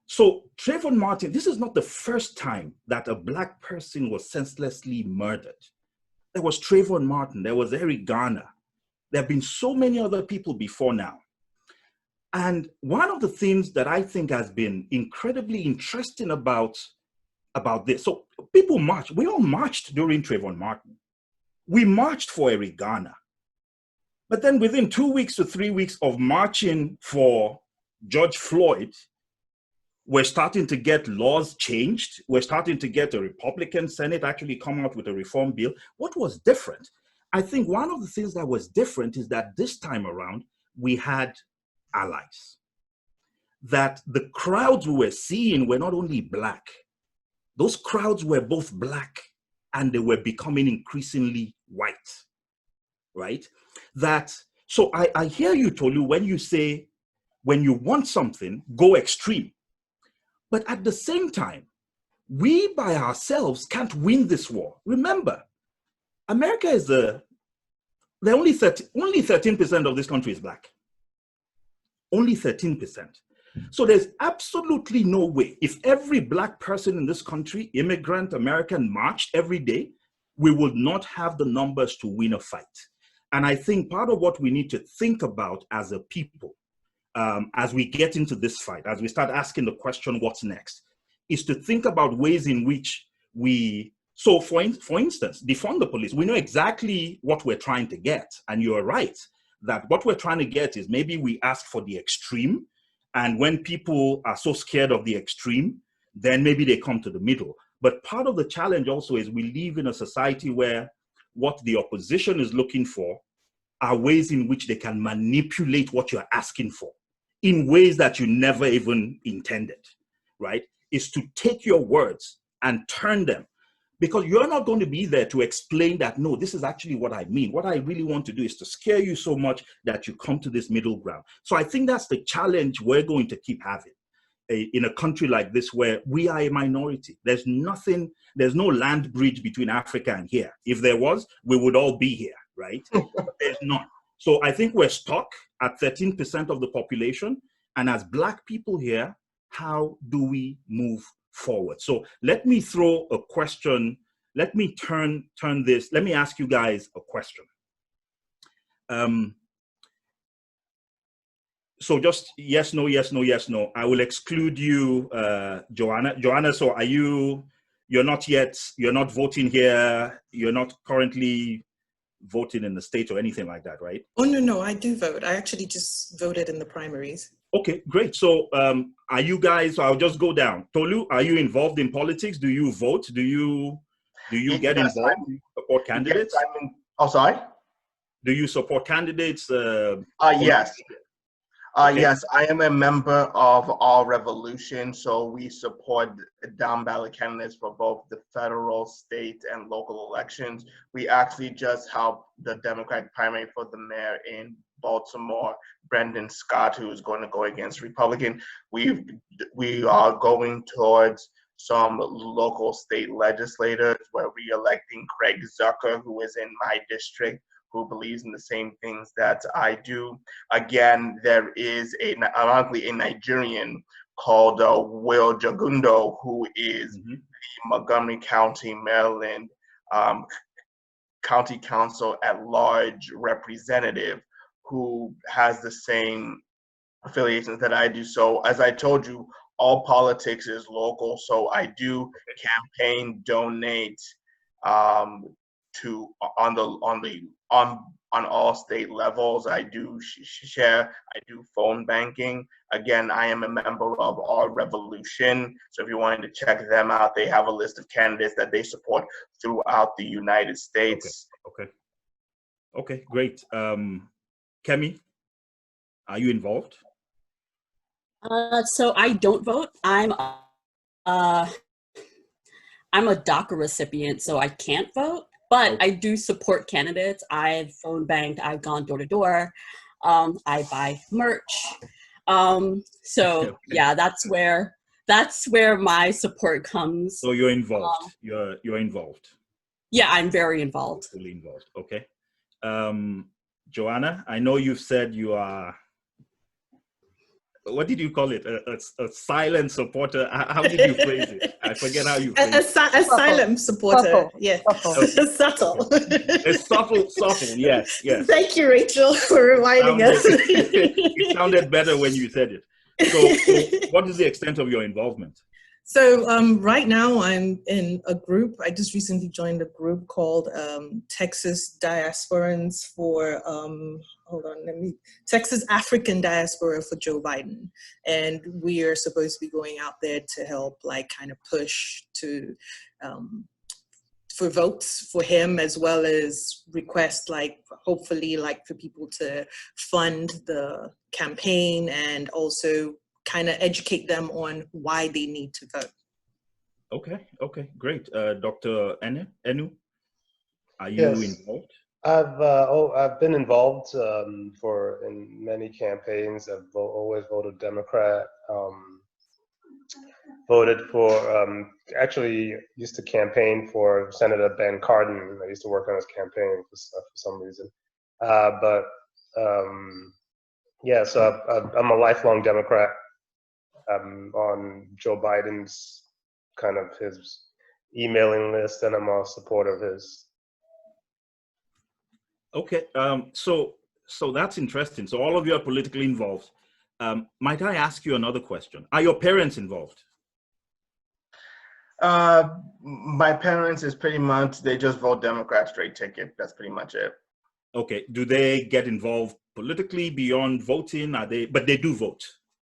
so Trayvon Martin, this is not the first time that a Black person was senselessly murdered. There was Trayvon Martin, there was Eric Garner. There have been so many other people before now. And one of the things that I think has been incredibly interesting about this, so people marched, we all marched during Trayvon Martin. We marched for Eric Garner. But then within 2 weeks to 3 weeks of marching for George Floyd, we're starting to get laws changed. We're starting to get a Republican Senate actually come out with a reform bill. What was different? I think one of the things that was different is that this time around, we had allies. That the crowds we were seeing were not only Black. Those crowds were both Black and they were becoming increasingly white, right? That, so I hear you, Tolu, when you say, when you want something, go extreme. But at the same time, we by ourselves can't win this war. Remember, America is only 13% of this country is Black. Only 13%. So there's absolutely no way, if every Black person in this country, immigrant, American, marched every day, we would not have the numbers to win a fight. And I think part of what we need to think about as a people, as we get into this fight, as we start asking the question, what's next, is to think about ways in which we, so for instance, defund the police. We know exactly what we're trying to get. And you're right, that what we're trying to get is maybe we ask for the extreme. And when people are so scared of the extreme, then maybe they come to the middle. But part of the challenge also is we live in a society where what the opposition is looking for are ways in which they can manipulate what you're asking for in ways that you never even intended, right? Is to take your words and turn them, because you're not going to be there to explain that, no, this is actually what I mean. What I really want to do is to scare you so much that you come to this middle ground. So I think that's the challenge we're going to keep having in a country like this where we are a minority. There's no land bridge between Africa and here. If there was, we would all be here, right? But there's not. So I think we're stuck at 13% of the population. And as Black people here, how do we move forward? So let me throw a question. Let me turn this. Let me ask you guys a question. So just yes, no, yes, no, yes, no. I will exclude you, Joana. Joana, so you're not voting here. You're not currently voting in the state or anything like that, right? Oh, no, I do vote. I actually just voted in the primaries. Okay, great. So are you guys, I'll just go down. Tolu, are you involved in politics? Do you vote? Do you get involved? Do you support candidates? Yes, sorry? Do you support candidates? Yes. Okay. Yes, I am a member of All Revolution, so we support down ballot candidates for both the federal, state, and local elections. We actually just helped the Democratic primary for the mayor in Baltimore, Brendan Scott, who is going to go against Republican. We are going towards some local state legislators. We're re-electing Craig Zucker, who is in my district, who believes in the same things that I do. Again, there is ironically a Nigerian called Will Jagundo, who is the Montgomery County, Maryland County Council at Large representative, who has the same affiliations that I do. So as I told you, all politics is local. So I do campaign, donate on all state levels. I do share, I do phone banking. Again, I am a member of All Revolution. So if you wanted to check them out, they have a list of candidates that they support throughout the United States. Okay, great. Kemi, are you involved? So I don't vote. I'm a DACA recipient, so I can't vote, but I do support candidates. I've phone banked, I've gone door to door, I buy merch. So yeah, that's where my support comes. So you're involved. You're involved. Yeah, I'm very involved. Fully involved. Okay. Joana, I know you've said you are, what did you call it? A silent supporter. How did you phrase it? I forget how you phrased it. A silent supporter. Yeah. Subtle. It's subtle. Yes. Thank you, Rachel, for reminding us. It sounded better when you said it. So what is the extent of your involvement? So right now I'm in a group. I just recently joined a group called Texas Diasporans for, Texas African Diaspora for Joe Biden. And we are supposed to be going out there to help kind of push to, for votes for him, as well as request hopefully for people to fund the campaign and also kind of educate them on why they need to vote. Okay, great. Dr. Enu, are you involved? I've been involved in many campaigns. I've always voted Democrat. Voted for, actually used to campaign for Senator Ben Cardin. I used to work on his campaign for some reason. Yeah, so I'm a lifelong Democrat. On Joe Biden's kind of his emailing list, and I'm a supporter of his. Okay, so that's interesting. So all of you are politically involved. Might I ask you another question? Are your parents involved? My parents is pretty much, they just vote Democrat straight ticket. That's pretty much it. Okay. Do they get involved politically beyond voting? But they do vote.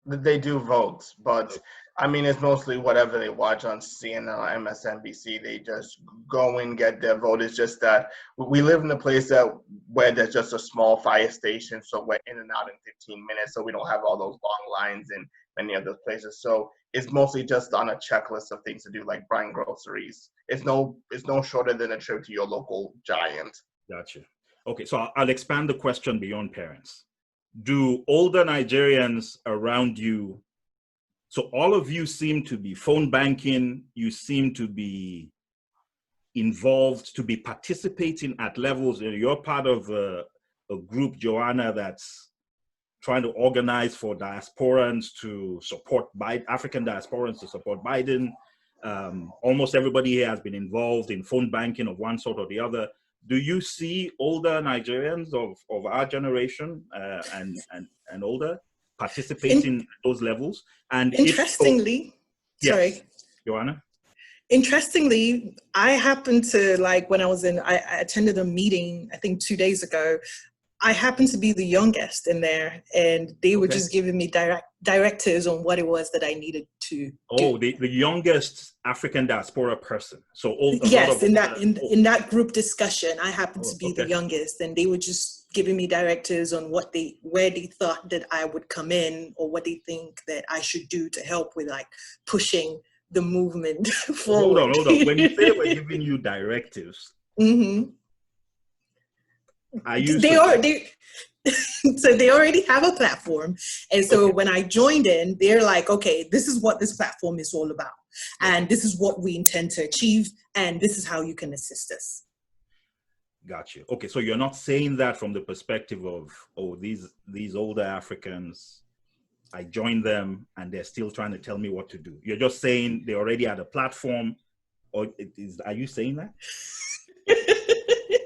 They do vote, but I mean, it's mostly whatever they watch on CNN or MSNBC. They just go and get their vote. It's just that we live in a place where there's just a small fire station, so we're in and out in 15 minutes, so we don't have all those long lines in many of those places. So it's mostly just on a checklist of things to do, like buying groceries. It's no shorter than a trip to your local Giant. Gotcha. Okay, so I'll expand the question beyond parents. Do older Nigerians around you, so all of you seem to be phone banking, you seem to be involved, to be participating at levels, you're part of a group, Joana, that's trying to organize for diasporans to support Biden, African diasporans to support Biden. Almost everybody here has been involved in phone banking of one sort or the other. Do you see older Nigerians of our generation and older participating at those levels? And interestingly, yes, sorry, Joana. Interestingly, I happened to when I attended a meeting, I think 2 days ago. I happened to be the youngest in there, and they were just giving me directives on what it was that I needed to do. The youngest African diaspora person. So yes, in that group discussion, I happened to be the youngest, and they were just giving me directives on where they thought that I would come in, or what they think that I should do to help with pushing the movement forward. Hold on. When you say we're giving you directives, so they already have a platform, and so when I joined in, they're like, okay, this is what this platform is all about, and this is what we intend to achieve, and this is how you can assist us. Got you. Okay, so you're not saying that from the perspective of, these older Africans, I joined them and they're still trying to tell me what to do. You're just saying they already had a platform, or are you saying that?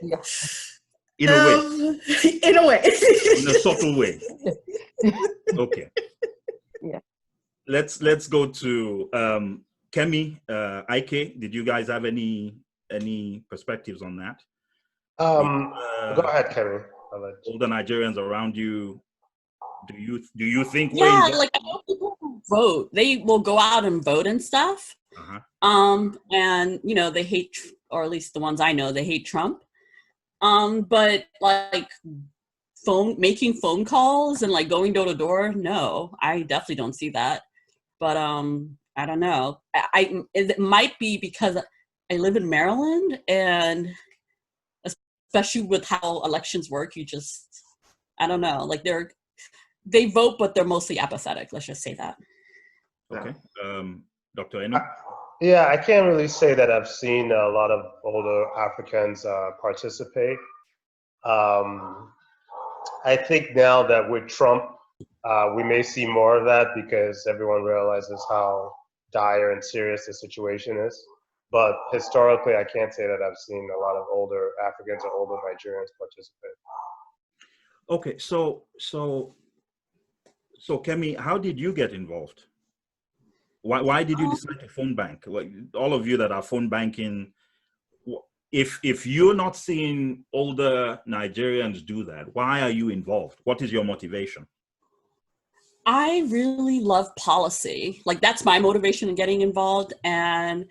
Yeah. In a way. In a way. In a subtle way. Okay. Yeah. Let's go to Kemi, Ikay. Did you guys have any perspectives on that? Go ahead, Kemi. Older Nigerians around you, do you think? Yeah, I know people who vote. They will go out and vote and stuff. And they hate, or at least the ones I know, they hate Trump. But making phone calls and like going door to door. No, I definitely don't see that. But I don't know. It might be because I live in Maryland, and especially with how elections work, I don't know. Like they vote, but they're mostly apathetic. Let's just say that. Okay. Dr. Enu? Yeah, I can't really say that I've seen a lot of older Africans participate. I think now that with Trump, we may see more of that because everyone realizes how dire and serious the situation is. But historically, I can't say that I've seen a lot of older Africans or older Nigerians participate. Okay, so Kemi, how did you get involved? Why did you decide to phone bank? Like all of you that are phone banking, if you're not seeing older Nigerians do that, why are you involved? What is your motivation? I really love policy. Like that's my motivation in getting involved, and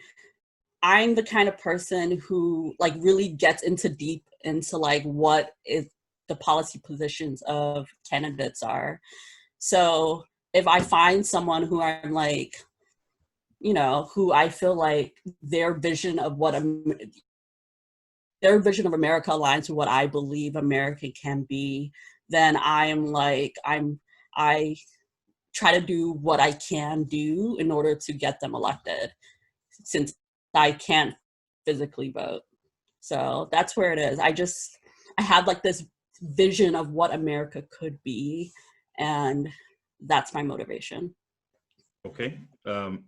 I'm the kind of person who like really gets deep into like what is the policy positions of candidates are. So if I find someone who I'm like, you know, who I feel like their vision of America aligns with what I believe America can be, then I try to do what I can do in order to get them elected, since I can't physically vote. So that's where it is. I have like this vision of what America could be, and that's my motivation. Okay.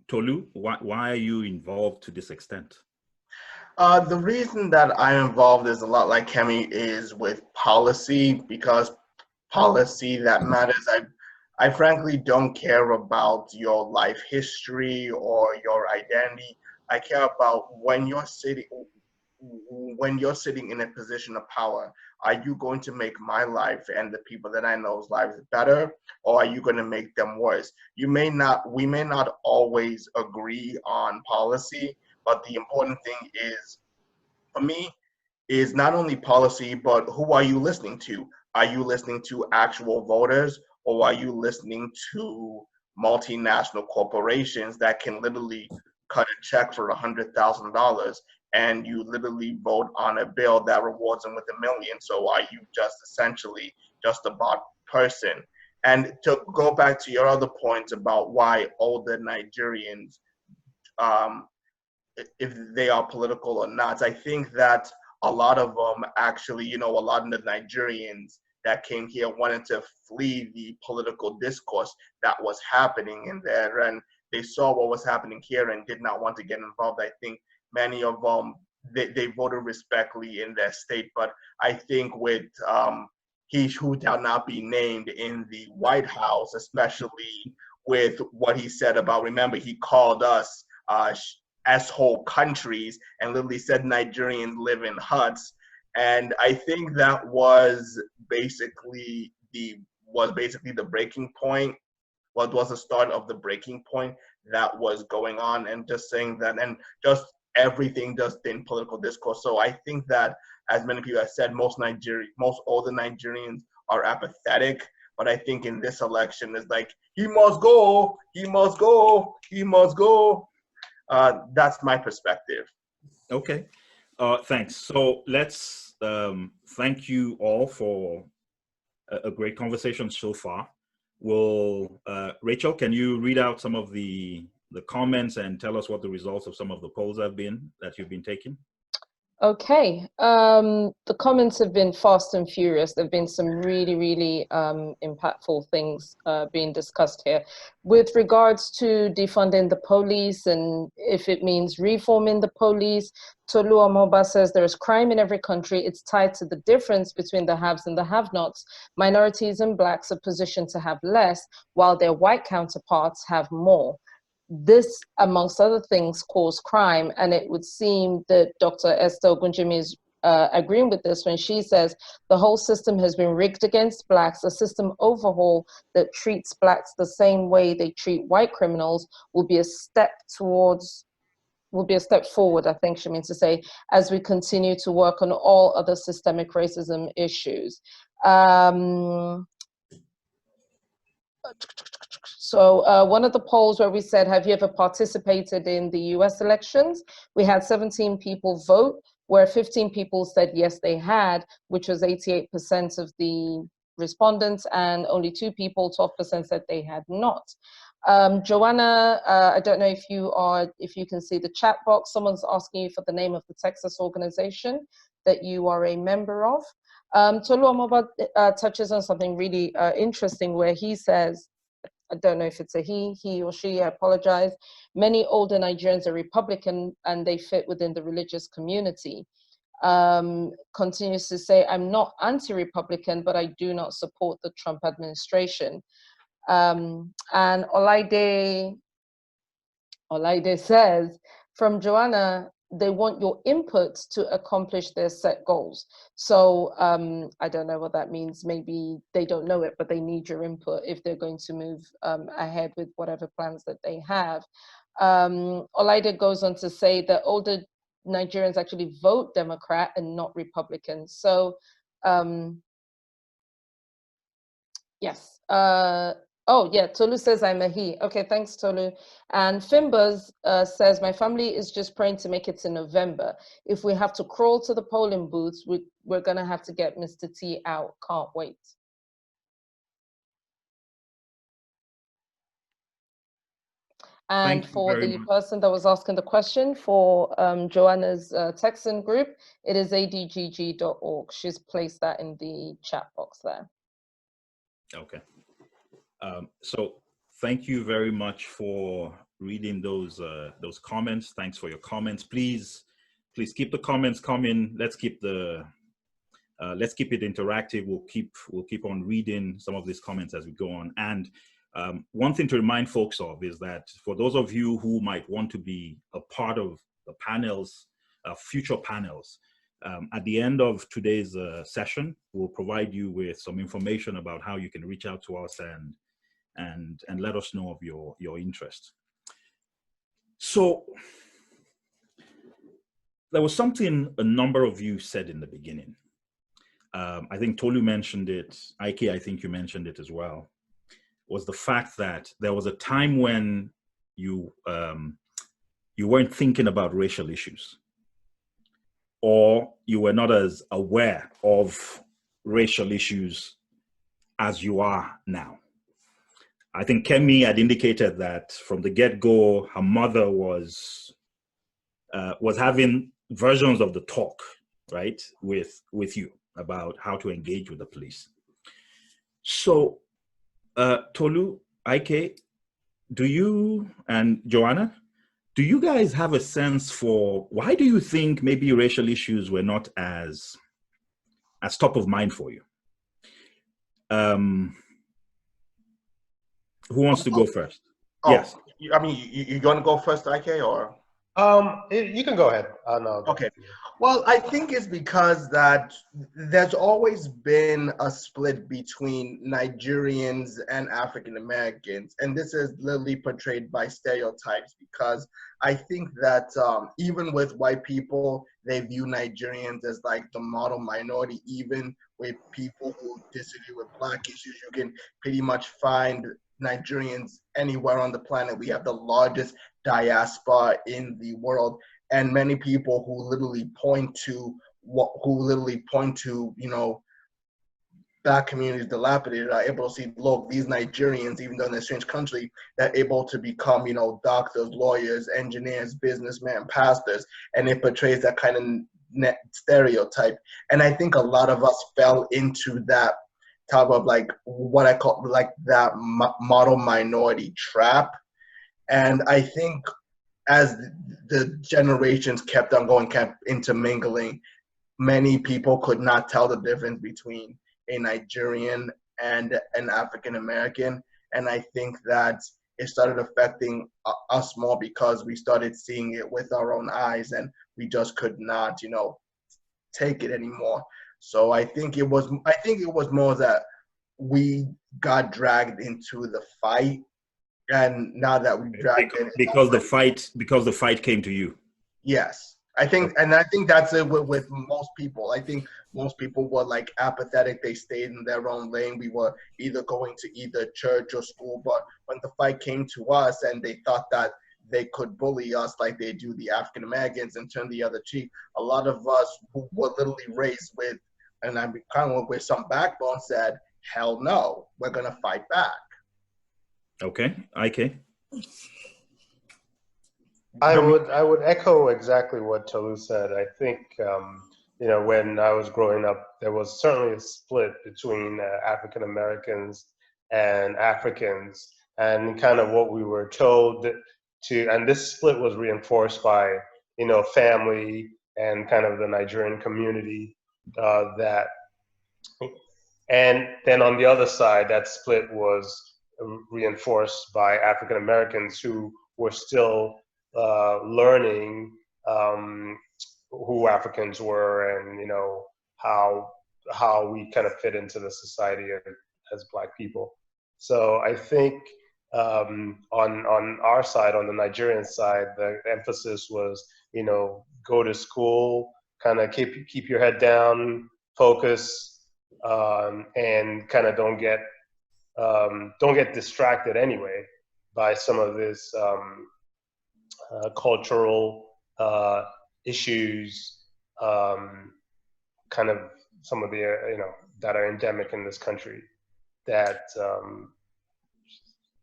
Tolu, why are you involved to this extent? The reason that I'm involved is a lot like Kemi is with policy, because policy that matters. I frankly don't care about your life history or your identity. I care about when you're sitting in a position of power. Are you going to make my life and the people that I know's lives better, or are you going to make them worse? We may not always agree on policy, but the important thing is, for me, is not only policy, but who are you listening to? Are you listening to actual voters, or are you listening to multinational corporations that can literally cut a check for $100,000 and you literally vote on a bill that rewards them with $1 million? So are you just essentially just a bot person? And to go back to your other points about why older Nigerians, if they are political or not, I think that a lot of them actually, a lot of the Nigerians that came here wanted to flee the political discourse that was happening in there, and they saw what was happening here and did not want to get involved. I think many of them, they voted respectfully in their state, but I think with he who shall not be named in the White House, especially with what he said about, remember, he called us S-hole countries and literally said Nigerians live in huts. And I think that was basically the breaking point. What was the start of the breaking point that was going on, and just saying that, and just everything just in political discourse. So I think that, as many people have said, most older Nigerians are apathetic. But I think in this election, it's like, he must go, he must go, he must go. That's my perspective. Okay, thanks. So let's thank you all for a great conversation so far. Rachel, can you read out some of the comments and tell us what the results of some of the polls have been that you've been taking? Okay, the comments have been fast and furious. There have been some really, really impactful things being discussed here. With regards to defunding the police and if it means reforming the police, Tolu Amoba says there is crime in every country. It's tied to the difference between the haves and the have-nots. Minorities and blacks are positioned to have less, while their white counterparts have more. This, amongst other things, cause crime, and it would seem that Dr. Esther Ogunjimi is agreeing with this when she says the whole system has been rigged against blacks. A system overhaul that treats blacks the same way they treat white criminals will be a step forward, I think she means to say, as we continue to work on all other systemic racism issues. So one of the polls where we said, have you ever participated in the US elections? We had 17 people vote, where 15 people said yes, they had, which was 88% of the respondents, and only 2 people, 12%, said they had not. Joana, I don't know if you can see the chat box. Someone's asking you for the name of the Texas organization that you are a member of. Tolu Amaba touches on something really interesting, where he says, I don't know if it's a he or she, I apologize. Many older Nigerians are Republican and they fit within the religious community. Continues to say, I'm not anti-Republican, but I do not support the Trump administration. And Olaide says, from Joana, they want your input to accomplish their set goals. So I don't know what that means. Maybe they don't know it, but they need your input if they're going to move ahead with whatever plans that they have. Olaide goes on to say that older Nigerians actually vote Democrat and not Republican. So yes. Oh yeah, Tolu says I'm a he. Okay, thanks Tolu. And Fimbers says, my family is just praying to make it to November. If we have to crawl to the polling booths, we're gonna have to get Mr. T out. Can't wait. And for the person that was asking the question, for Joanna's Texan group, it is adgg.org. She's placed that in the chat box there. Okay. So thank you very much for reading those comments. Thanks for your comments. Please keep the comments coming. Let's keep it interactive. We'll keep on reading some of these comments as we go on. And one thing to remind folks of is that for those of you who might want to be a part of the panels, future panels, at the end of today's session, we'll provide you with some information about how you can reach out to us and let us know of your interest. So there was something a number of you said in the beginning. I think Tolu mentioned it. Ikay, I think you mentioned it as well. Was the fact that there was a time when you weren't thinking about racial issues, or you were not as aware of racial issues as you are now. I think Kemi had indicated that from the get-go, her mother was having versions of the talk, right, with you about how to engage with the police. So, Tolu, Ikay, do you, and Joana, do you guys have a sense for why do you think maybe racial issues were not as top of mind for you? Who wants to go first? Oh, yes. I mean, you going to go first, Ikay, or? You can go ahead. Okay. Well, I think it's because that there's always been a split between Nigerians and African Americans, and this is literally portrayed by stereotypes, because I think that even with white people, they view Nigerians as like the model minority. Even with people who disagree with Black issues, you can pretty much find Nigerians anywhere on the planet. We have the largest diaspora in the world, and many people who literally point to you know, Black communities dilapidated are able to see, look, these Nigerians, even though in a strange country, they're able to become, you know, doctors, lawyers, engineers, businessmen, pastors, and it portrays that kind of stereotype. And I think a lot of us fell into that type of like what I call like that model minority trap. And I think as the generations kept on going, kept intermingling, many people could not tell the difference between a Nigerian and an African American. And I think that it started affecting us more because we started seeing it with our own eyes, and we just could not, you know, take it anymore. So I think it was more that we got dragged into the fight, and now that we dragged in, because the fight came to you. Yes, I think that's it with most people. I think most people were like apathetic. They stayed in their own lane. We were either going to either church or school. But when the fight came to us and they thought that they could bully us like they do the African Americans and turn the other cheek, a lot of us who were literally raised with, and I'm kind of with some backbone, said, hell no, we're going to fight back. Okay, Ikay. I would echo exactly what Tolu said. I think, you know, when I was growing up, there was certainly a split between African Americans and Africans, and kind of what we were told to, and this split was reinforced by, you know, family and kind of the Nigerian community that, and then on the other side, that split was reinforced by African Americans who were still learning who Africans were, and you know how we kind of fit into the society as Black people. So I think on our side, on the Nigerian side, the emphasis was, you know, go to school, kind of keep your head down, focus, and kind of don't get distracted anyway by some of this cultural issues, kind of some of the you know, that are endemic in this country, that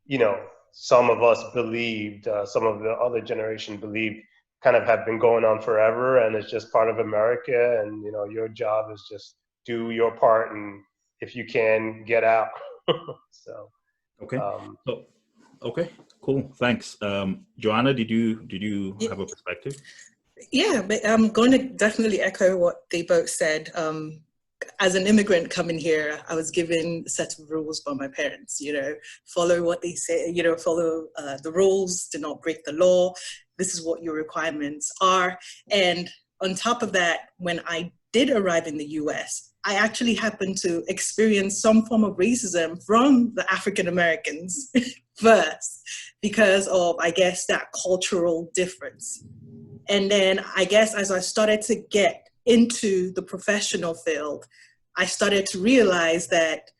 you know, some of us believed, some of the other generation believed, kind of have been going on forever, and it's just part of America, and you know, your job is just do your part, and if you can, get out. So okay. Okay, cool. Thanks. Joana, did you have a perspective? Yeah, but I'm going to definitely echo what they both said. As an immigrant coming here, I was given a set of rules by my parents, you know, follow what they say, you know, follow the rules, do not break the law. This is what your requirements are. And on top of that, when I did arrive in the US, I actually happened to experience some form of racism from the African Americans first, because of, I guess, that cultural difference. And then I guess as I started to get into the professional field, I started to realize that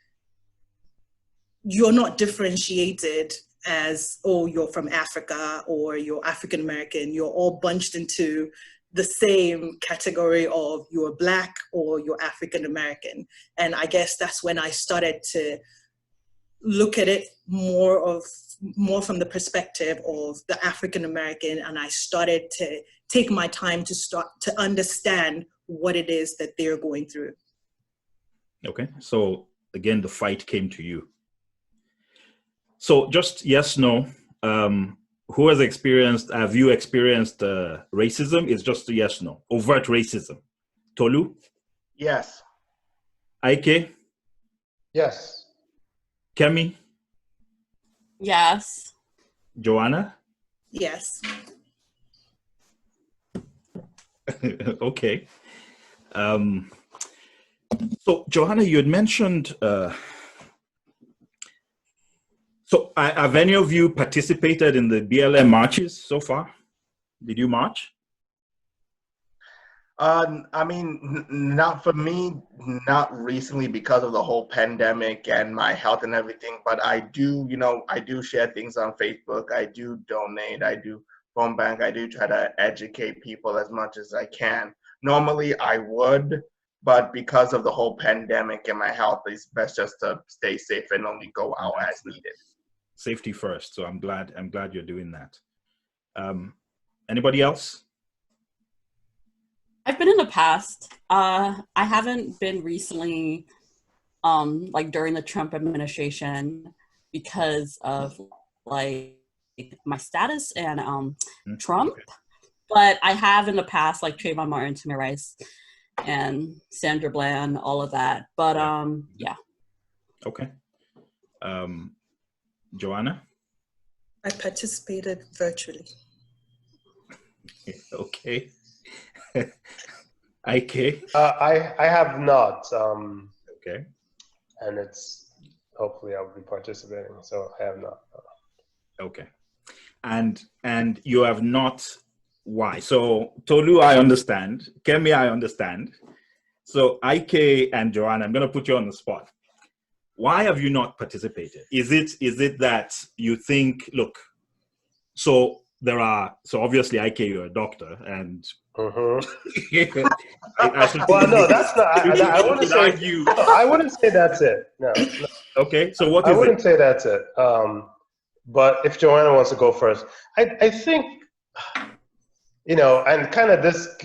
you're not differentiated as, oh, you're from Africa or you're African American. You're all bunched into the same category of you're Black or you're African American. And I guess that's when I started to look at it more from the perspective of the African American, and I started to take my time to start to understand what it is that they're going through. Okay, so again, the fight came to you. So just yes, no. Who has experienced, have you experienced racism? It's just a yes, no. Overt racism. Tolu? Yes. Ikay? yes. Kemi? Yes. Joana? Yes. Okay. So Joana, you had mentioned, so have any of you participated in the BLM marches so far? Did you march? I mean, not for me, not recently because of the whole pandemic and my health and everything, but I do, you know, I do share things on Facebook. I do donate. I do phone bank. I do try to educate people as much as I can. Normally I would, but because of the whole pandemic and my health, it's best just to stay safe and only go out as needed. Safety first. So I'm glad you're doing that. Anybody else? I've been in the past. I haven't been recently, like during the Trump administration, because of like my status and Trump. Okay. But I have in the past, like Trayvon Martin, Tamir Rice, and Sandra Bland, all of that. But yeah. Okay. Joana? I participated virtually. Okay. Ikay? I have not. Okay. And it's, hopefully I'll be participating, so I have not. Okay. And you have not why. So Tolu, I understand. Kemi, I understand. So Ikay and Joana, I'm going to put you on the spot. Why have you not participated? Is it that you think, look, so obviously Ikay, you're a doctor, and Well, no, that's not. I wouldn't say. argue. No, I wouldn't say that's it. No. Okay, so what is I it? wouldn't say that's it. But if Joanna wants to go first, I think, and kind of this,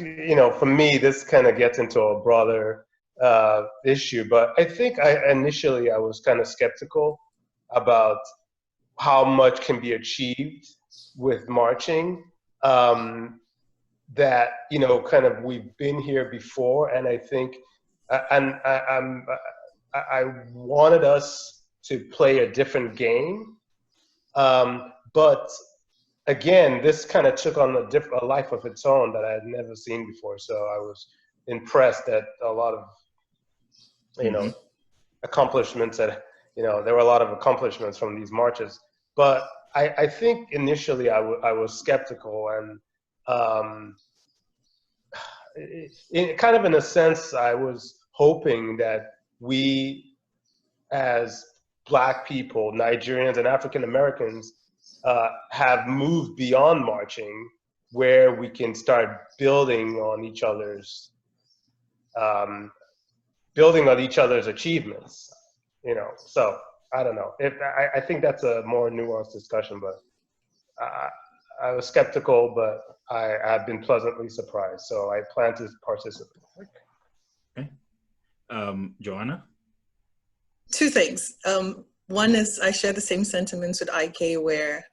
for me, this kind of gets into a broader issue. But I think initially I was kind of skeptical about how much can be achieved with marching. That kind of we've been here before, and I think, I wanted us to play a different game, but again, this kind of took on a life of its own that I had never seen before. So I was impressed at a lot of, accomplishments that, there were a lot of accomplishments from these marches. But I think initially I was skeptical, and in a sense, I was hoping that we, as Black people, Nigerians and African Americans, have moved beyond marching, where we can start building on each other's achievements. So I don't know. I think that's a more nuanced discussion, but I was skeptical, but I've been pleasantly surprised. So I plan to participate. Okay. Joana? Two things. One is I share the same sentiments with Ikay, where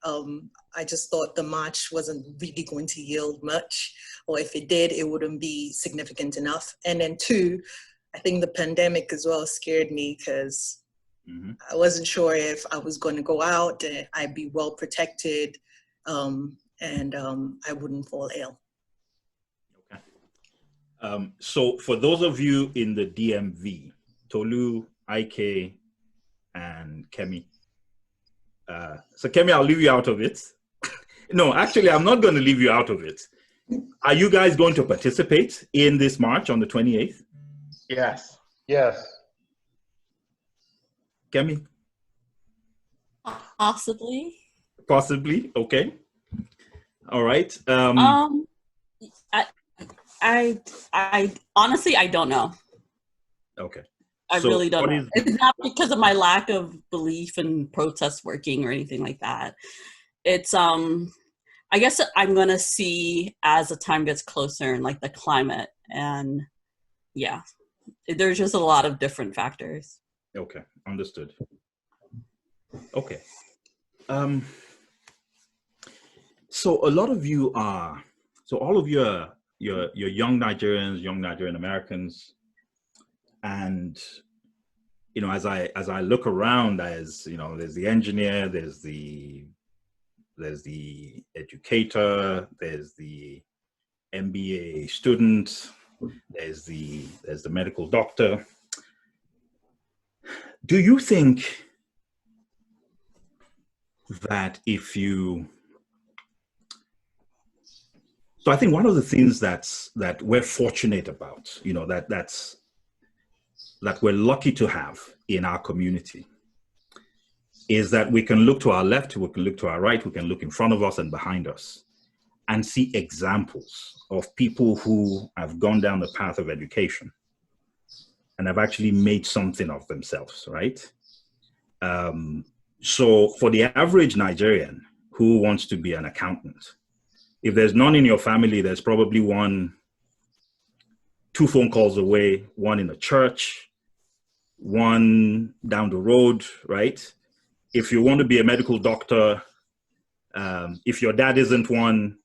I just thought the march wasn't really going to yield much, or if it did, it wouldn't be significant enough. And then two, I think the pandemic as well scared me, because I wasn't sure if I was going to go out and I'd be well protected, and I wouldn't fall ill. Okay. So for those of you in the DMV, Tolu, Ikay, and Kemi. So Kemi, I'll leave you out of it. No, actually, I'm not going to leave you out of it. Are you guys going to participate in this march on the 28th? Yes. Yes. Kemi? Possibly. Possibly, okay. All right. I honestly, I don't know. Okay. I really don't know. It's not because of my lack of belief in protest working or anything like that. It's, I guess I'm going to see as the time gets closer and like the climate, and yeah, there's just a lot of different factors. Okay, understood. Okay. So a lot of you are, so all of you are, you're young Nigerians, young Nigerian Americans. And, as I look around, there's the engineer, there's the educator, there's the MBA student, there's the medical doctor. Do you think that so I think one of the things that we're fortunate about, that we're lucky to have in our community, is that we can look to our left, we can look to our right, we can look in front of us and behind us and see examples of people who have gone down the path of education and have actually made something of themselves, right? So for the average Nigerian who wants to be an accountant, if there's none in your family, there's probably two phone calls away, one in a church, one down the road, right? If you want to be a medical doctor, if your dad isn't one,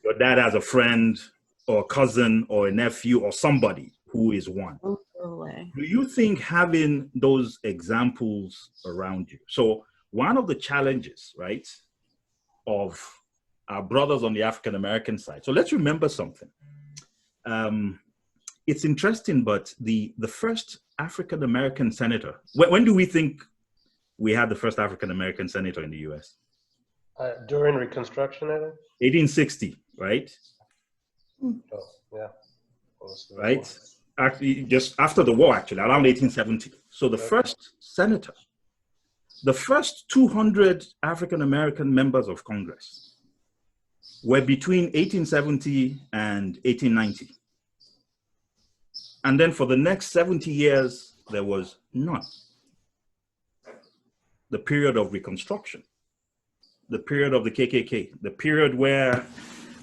your dad has a friend or a cousin or a nephew or somebody who is one. Oh, no way. Do you think having those examples around you? So one of the challenges, right, of our brothers on the African American side. So let's remember something. It's interesting, but the first African American senator, when do we think we had the first African American senator in the US? During Reconstruction, I think? 1860. right? Oh, yeah. Right? Actually, just after the war, actually, around 1870. So the first senator, the first 200 African-American members of Congress were between 1870 and 1890. And then for the next 70 years, there was none. The period of Reconstruction, the period of the KKK, the period where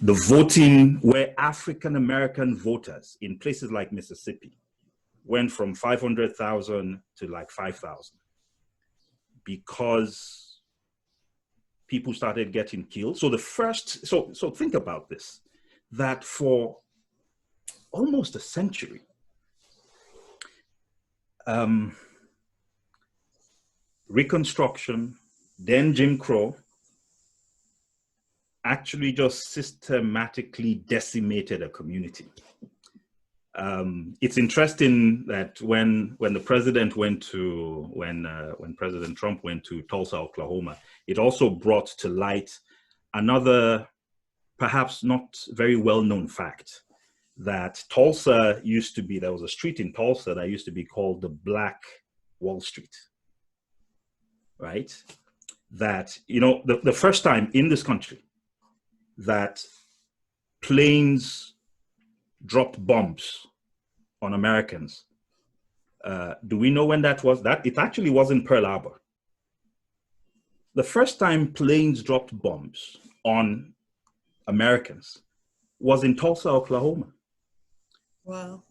the voting, where African-American voters in places like Mississippi went from 500,000 to like 5,000 because people started getting killed. So the first, so think about this, that for almost a century, Reconstruction, then Jim Crow, actually just systematically decimated a community. It's interesting that when the president went to, when President Trump went to Tulsa, Oklahoma, it also brought to light another perhaps not very well-known fact, that Tulsa used to be, there was a street in Tulsa that used to be called the Black Wall Street, right? That, you know, the first time in this country that planes dropped bombs on Americans. Do we know when that was? That it actually wasn't Pearl Harbor. The first time planes dropped bombs on Americans was in Tulsa, Oklahoma. Wow.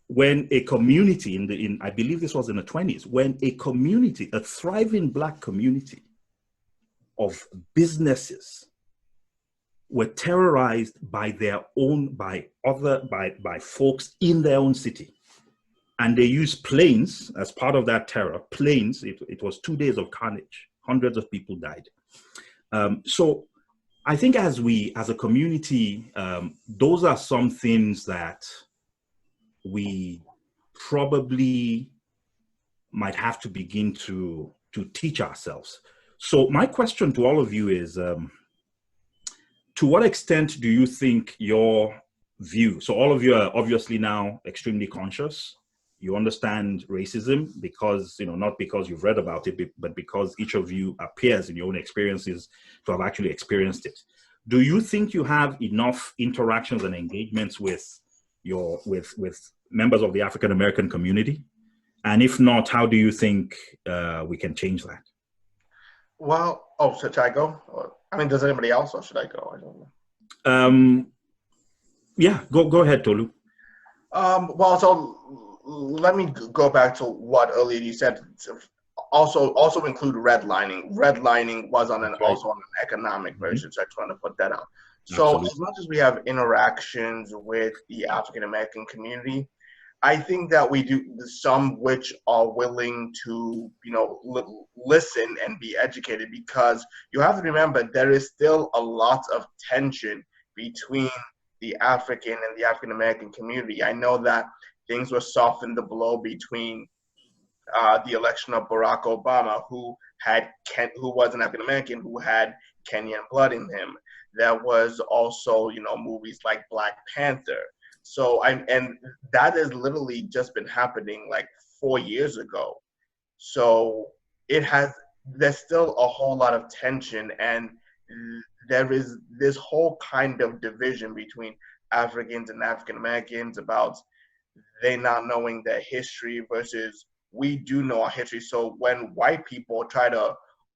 When a community I believe this was in the 20s, when a community, a thriving Black community of businesses were terrorized by their own, by folks in their own city. And they used planes as part of that terror. Planes, it was 2 days of carnage. Hundreds of people died. So I think as a community, those are some things that we probably might have to begin to teach ourselves. So my question to all of you is, to what extent do you think your view, so all of you are obviously now extremely conscious, you understand racism because, you know, not because you've read about it, but because each of you appears in your own experiences to have actually experienced it. Do you think you have enough interactions and engagements with members of the African American community? And if not, how do you think we can change that? Well, should I go? I mean, does anybody else, or should I go? I don't know. Yeah, go ahead, Tolu. Well, so let me go back to what earlier you said. Also include redlining. Redlining was on also on an economic version, so I just want to put that out. So Absolutely. as much as we have interactions with the African American community, I think that we do some which are willing to, you know, listen and be educated, because you have to remember there is still a lot of tension between the African and the African American community. I know that things were softened the blow between the election of Barack Obama, who was an African American who had Kenyan blood in him. There was also, you know, movies like Black Panther. So and that has literally just been happening like 4 years ago. So there's still a whole lot of tension, and there is this whole kind of division between Africans and African Americans about they not knowing their history versus we do know our history. So when white people try to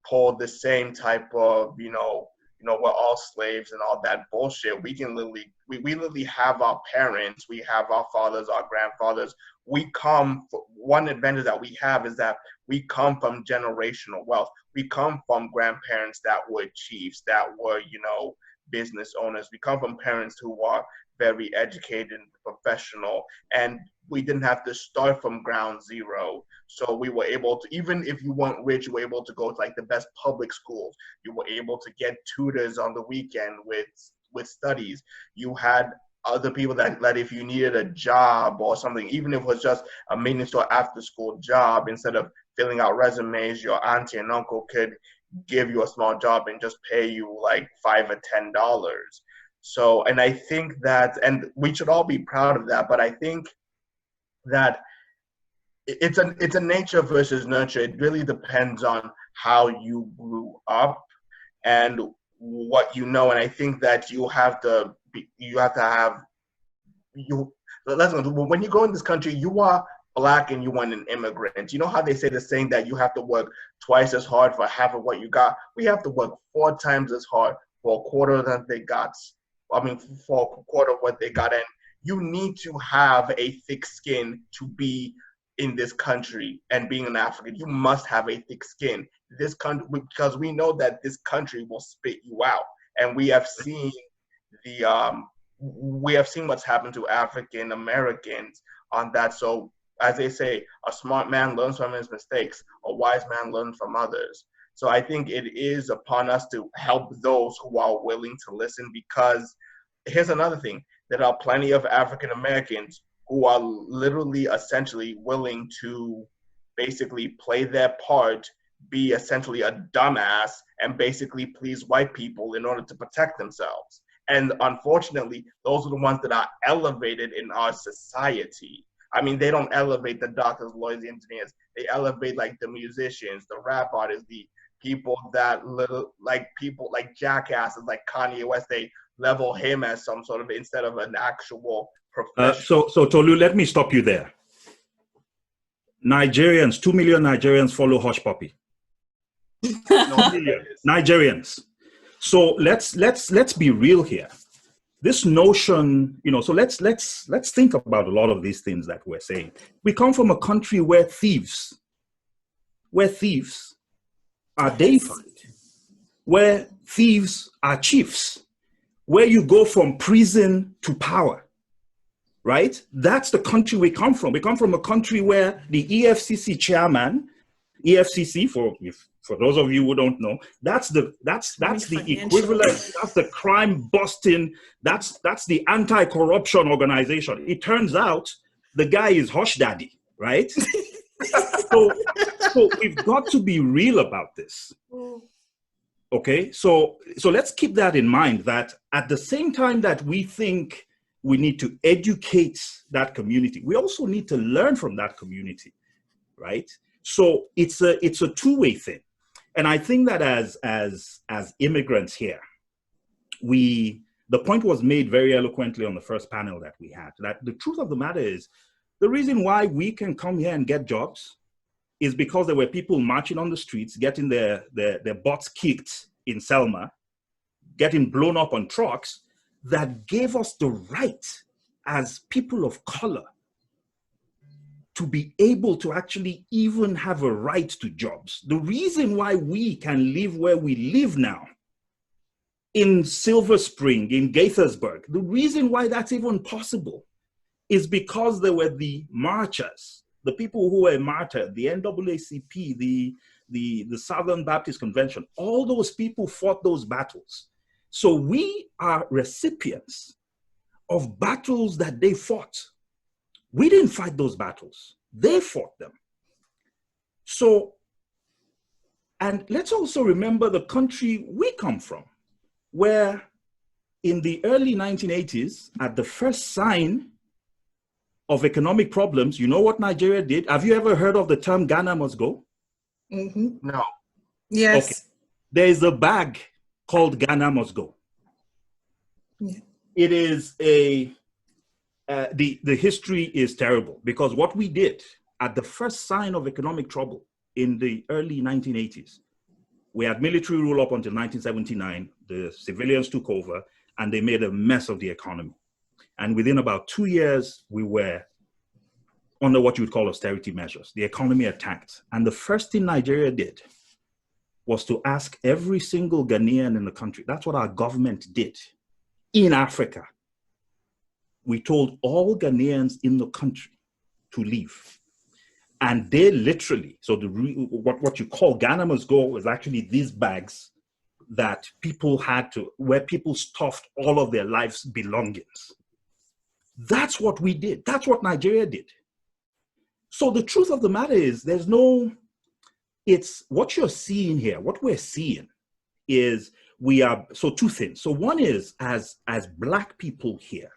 pull the same type of, you know, we're all slaves and all that bullshit, we can literally, we literally have our parents, we have our fathers, our grandfathers. One advantage that we have is that we come from generational wealth. We come from grandparents that were chiefs, that were, you know, business owners. We come from parents who are very educated and professional, and we didn't have to start from ground zero. So we were able to, even if you weren't rich, you were able to go to like the best public schools. You were able to get tutors on the weekend with studies. You had other people that if you needed a job or something, even if it was just a maintenance or after school job, instead of filling out resumes, your auntie and uncle could give you a small job and just pay you like $5 or $10. So, and I think that, and we should all be proud of that, but I think that it's a nature versus nurture. It really depends on how you grew up and what you know. And I think that you have to have, when you go in this country, you are Black and you are an immigrant. You know how they say the saying that you have to work twice as hard for half of what you got? We have to work 4 times as hard for a quarter that they got. For a quarter of what they got. And you need to have a thick skin to be in this country. And being an African, you must have a thick skin. This country, because we know that this country will spit you out. And we have seen what's happened to African Americans on that. So, as they say, a smart man learns from his mistakes, a wise man learns from others. So I think it is upon us to help those who are willing to listen, because here's another thing. There are plenty of African Americans who are literally essentially willing to basically play their part, be essentially a dumbass, and basically please white people in order to protect themselves. And unfortunately, those are the ones that are elevated in our society. I mean, they don't elevate the doctors, lawyers, engineers. They elevate like the musicians, the rap artists, the people that people like jackasses like Kanye West. They level him as some sort of, instead of an actual professional. So Tolu, let me stop you there. Nigerians, 2 million Nigerians follow Hush Puppy. Nigerians. So let's be real here. This notion, so let's think about a lot of these things that we're saying. We come from a country where thieves are deified, where thieves are chiefs, where you go from prison to power, right? That's the country we come from. We come from a country where the EFCC chairman, EFCC, for those of you who don't know, that's the equivalent, that's the crime busting, that's the anti-corruption organization. It turns out the guy is Hush Daddy, right? So we've got to be real about this. Okay, so let's keep that in mind, that at the same time that we think we need to educate that community, we also need to learn from that community, right? So it's a two-way thing. And I think that as immigrants here, the point was made very eloquently on the first panel that we had, that the truth of the matter is, the reason why we can come here and get jobs is because there were people marching on the streets, getting their butts kicked in Selma, getting blown up on trucks, that gave us the right as people of color to be able to actually even have a right to jobs. The reason why we can live where we live now, in Silver Spring, in Gaithersburg, the reason why that's even possible is because there were the marchers, the people who were martyred, the NAACP, the Southern Baptist Convention, all those people fought those battles. So we are recipients of battles that they fought. We didn't fight those battles. They fought them. So, and let's also remember the country we come from, where in the early 1980s, at the first sign of economic problems, you know what Nigeria did? Have you ever heard of the term Ghana must go? Mm-hmm. No. Yes. Okay. There is a bag called Ghana must go. Yeah. It is the history is terrible, because what we did at the first sign of economic trouble in the early 1980s, we had military rule up until 1979, the civilians took over and they made a mess of the economy. And within about 2 years, we were under what you would call austerity measures. The economy attacked. And the first thing Nigeria did was to ask every single Ghanaian in the country. That's what our government did in Africa. We told all Ghanaians in the country to leave. And they literally, so what you call Ghana must go was actually these bags that people had to, where people stuffed all of their life's belongings. That's what we did. That's what Nigeria did. So the truth of the matter is, it's what you're seeing here, what we're seeing is we are, so two things. So one is, as Black people here,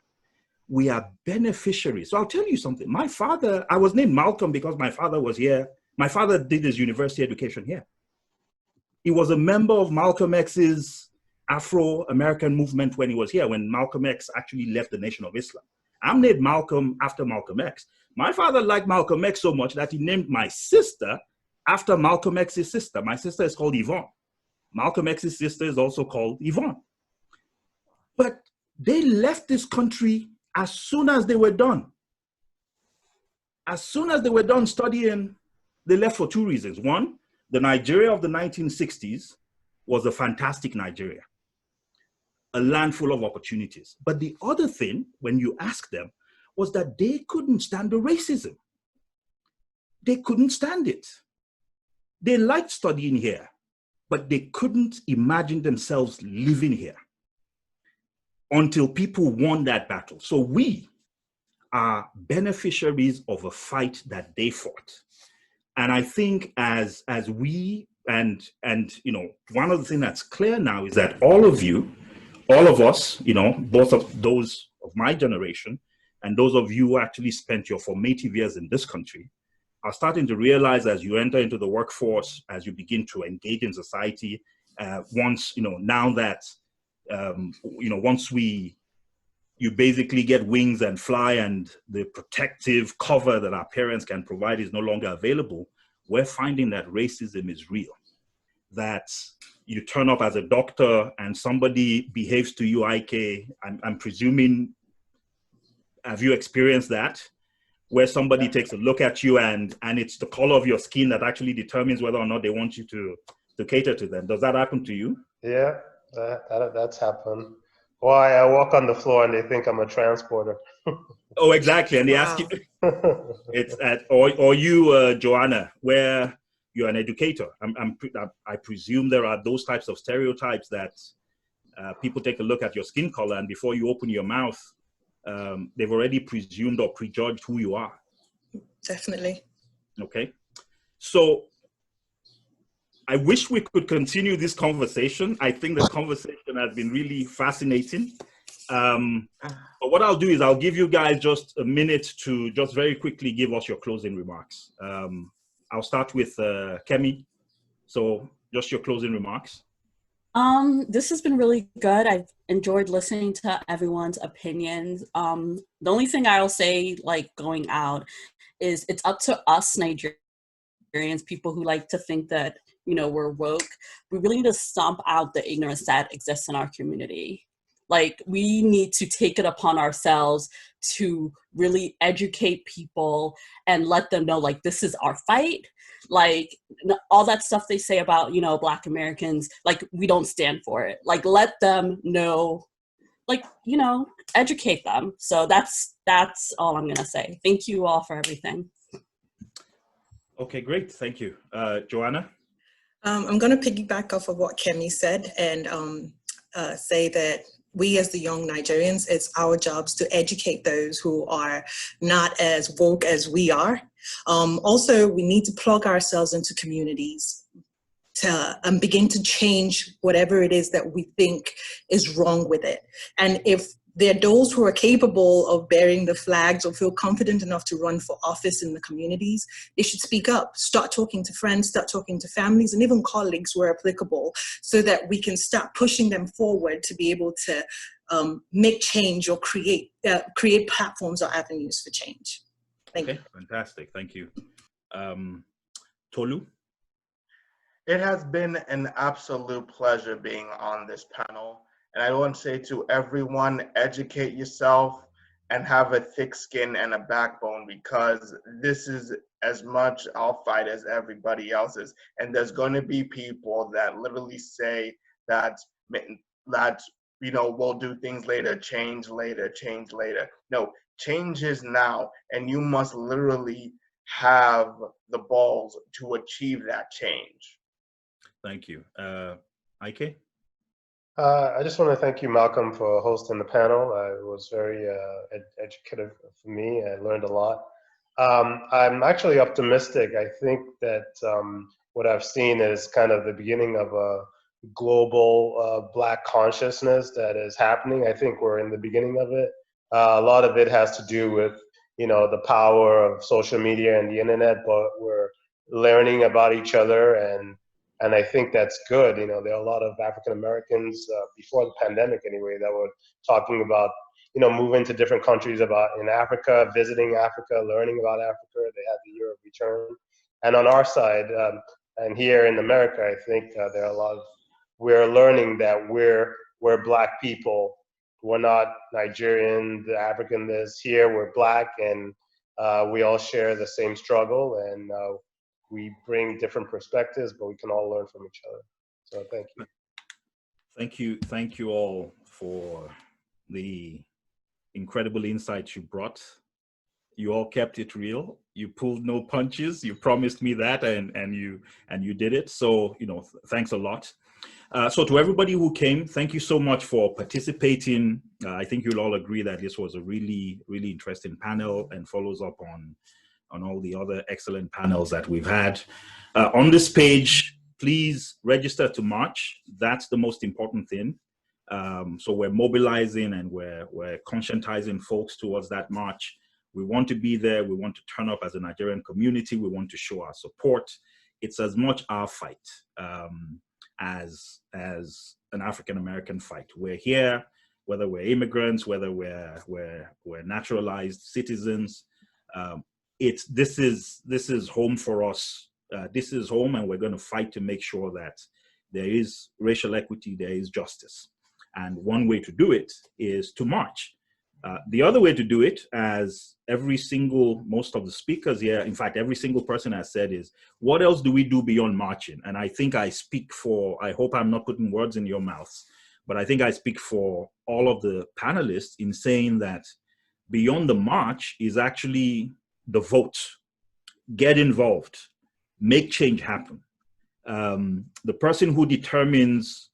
we are beneficiaries. So I'll tell you something. My father, I was named Malcolm because my father was here. My father did his university education here. He was a member of Malcolm X's Afro-American movement when he was here, when Malcolm X actually left the Nation of Islam. I'm named Malcolm after Malcolm X. My father liked Malcolm X so much that he named my sister after Malcolm X's sister. My sister is called Yvonne. Malcolm X's sister is also called Yvonne. But they left this country as soon as they were done. As soon as they were done studying, they left for two reasons. One, the Nigeria of the 1960s was a fantastic Nigeria, a land full of opportunities. But the other thing, when you ask them, was that they couldn't stand the racism. They couldn't stand it. They liked studying here, but they couldn't imagine themselves living here until people won that battle. So we are beneficiaries of a fight that they fought. And I think as we, and you know, one of the things that's clear now is that all of you, all of us, you know, both of those of my generation and those of you who actually spent your formative years in this country, are starting to realize as you enter into the workforce, as you begin to engage in society, once, you know, now that, you know, once you basically get wings and fly and the protective cover that our parents can provide is no longer available, we're finding that racism is real. That you turn up as a doctor and somebody behaves to you, Ikay, I'm presuming, have you experienced that? Where somebody takes a look at you and it's the color of your skin that actually determines whether or not they want you to cater to them. Does that happen to you? Yeah, that's happened. Why I walk on the floor and they think I'm a transporter. Oh, exactly. And they ask you, it's at, or you, Joana, where you're an educator. I presume there are those types of stereotypes that people take a look at your skin color and before you open your mouth, they've already presumed or prejudged who you are. Definitely. Okay. So I wish we could continue this conversation. I think the conversation has been really fascinating. But what I'll do is I'll give you guys just a minute to just very quickly give us your closing remarks. I'll start with Kemi. So just your closing remarks. This has been really good. I've enjoyed listening to everyone's opinions. The only thing I'll say, like going out, is it's up to us Nigerians, people who like to think that, you know, we're woke. We really need to stomp out the ignorance that exists in our community. Like, we need to take it upon ourselves to really educate people and let them know, like, this is our fight. Like, all that stuff they say about, you know, Black Americans, like, we don't stand for it. Like, let them know, like, you know, educate them. So that's all I'm gonna say. Thank you all for everything. Okay, great. Thank you. Joana? I'm going to piggyback off of what Kemi said and say that we as the young Nigerians, it's our jobs to educate those who are not as woke as we are. Also, we need to plug ourselves into communities to begin to change whatever it is that we think is wrong with it. And if there are those who are capable of bearing the flags or feel confident enough to run for office in the communities, they should speak up, start talking to friends, start talking to families, and even colleagues where applicable, so that we can start pushing them forward to be able to make change or create platforms or avenues for change. Thank you. Fantastic. Thank you. Tolu? It has been an absolute pleasure being on this panel. And I want to say to everyone, educate yourself and have a thick skin and a backbone, because this is as much our fight as everybody else's. And there's going to be people that literally say that you know, we'll do things later, change later, change later. No, change is now, and you must literally have the balls to achieve that change. Thank you. Ikay? I just want to thank you, Malcolm, for hosting the panel. It was very educative for me. I learned a lot. I'm actually optimistic. I think that what I've seen is kind of the beginning of a global Black consciousness that is happening. I think we're in the beginning of it. A lot of it has to do with, you know, the power of social media and the internet, but we're learning about each other, and I think that's good. You know, there are a lot of African Americans before the pandemic anyway that were talking about, you know, moving to different countries in Africa, visiting Africa, learning about Africa. They had the year of return. And on our side, and here in America, I think there are a lot of, we're learning that we're Black people. We're not Nigerian, the African is here, we're Black, and we all share the same struggle, and we bring different perspectives, but we can all learn from each other. So thank you. Thank you all for the incredible insights you brought. You all kept it real. You pulled no punches. You promised me that, and you did it. So, you know, thanks a lot. So to everybody who came, thank you so much for participating. I think you'll all agree that this was a really, really interesting panel and follows up on all the other excellent panels that we've had. On this page, please register to march. That's the most important thing. So we're mobilizing and we're conscientizing folks towards that march. We want to be there. We want to turn up as a Nigerian community. We want to show our support. It's as much our fight as an African-American fight. We're here, whether we're immigrants, whether we're naturalized citizens. This is home for us. This is home, and we're going to fight to make sure that there is racial equity, there is justice. And one way to do it is to march. The other way to do it, as most of the speakers here, in fact, every single person has said, is what else do we do beyond marching? And I think I speak for, I hope I'm not putting words in your mouths, but I think I speak for all of the panelists in saying that beyond the march is actually the vote. Get involved, make change happen. The person who determines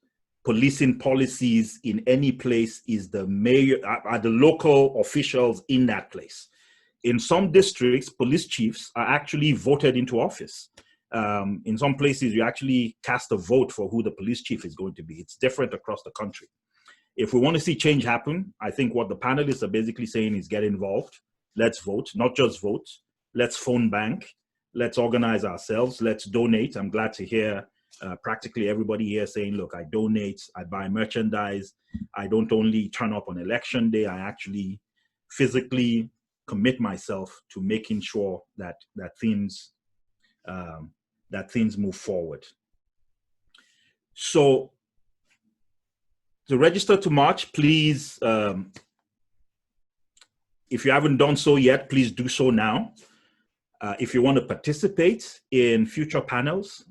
policing policies in any place is the mayor, are the local officials in that place. In some districts, police chiefs are actually voted into office. In some places, you actually cast a vote for who the police chief is going to be. It's different across the country. If we want to see change happen, I think what the panelists are basically saying is get involved. Let's vote, not just vote. Let's phone bank. Let's organize ourselves. Let's donate. I'm glad to hear practically everybody here saying, look, I donate, I buy merchandise. I don't only turn up on election day, I actually physically commit myself to making sure that things move forward. So to register to march, please, if you haven't done so yet, please do so now. If you want to participate in future panels,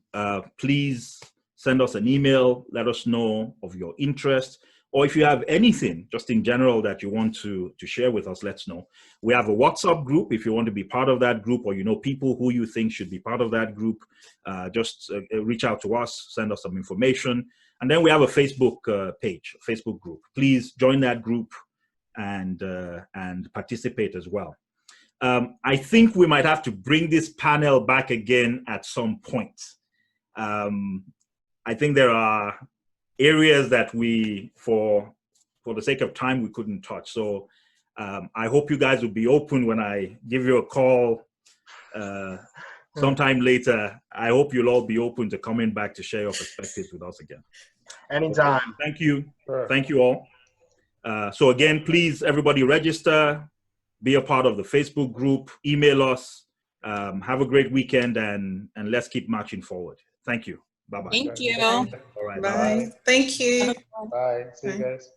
please send us an email, let us know of your interest, or if you have anything just in general that you want to share with us, let's know. We have a WhatsApp group if you want to be part of that group, or you know people who you think should be part of that group, just reach out to us, send us some information. And then we have a Facebook page, a Facebook group. Please join that group and participate as well. I think we might have to bring this panel back again at some point. I think there are areas that we, for the sake of time, we couldn't touch. So I hope you guys will be open when I give you a call sometime later. I hope you'll all be open to coming back to share your perspectives with us again. Anytime. Okay. Thank you. Sure. Thank you all. So again, please, everybody register. Be a part of the Facebook group, email us, have a great weekend, and let's keep marching forward. Thank you. Bye-bye. Thank you. All right. Bye. Thank you. Bye. See you guys.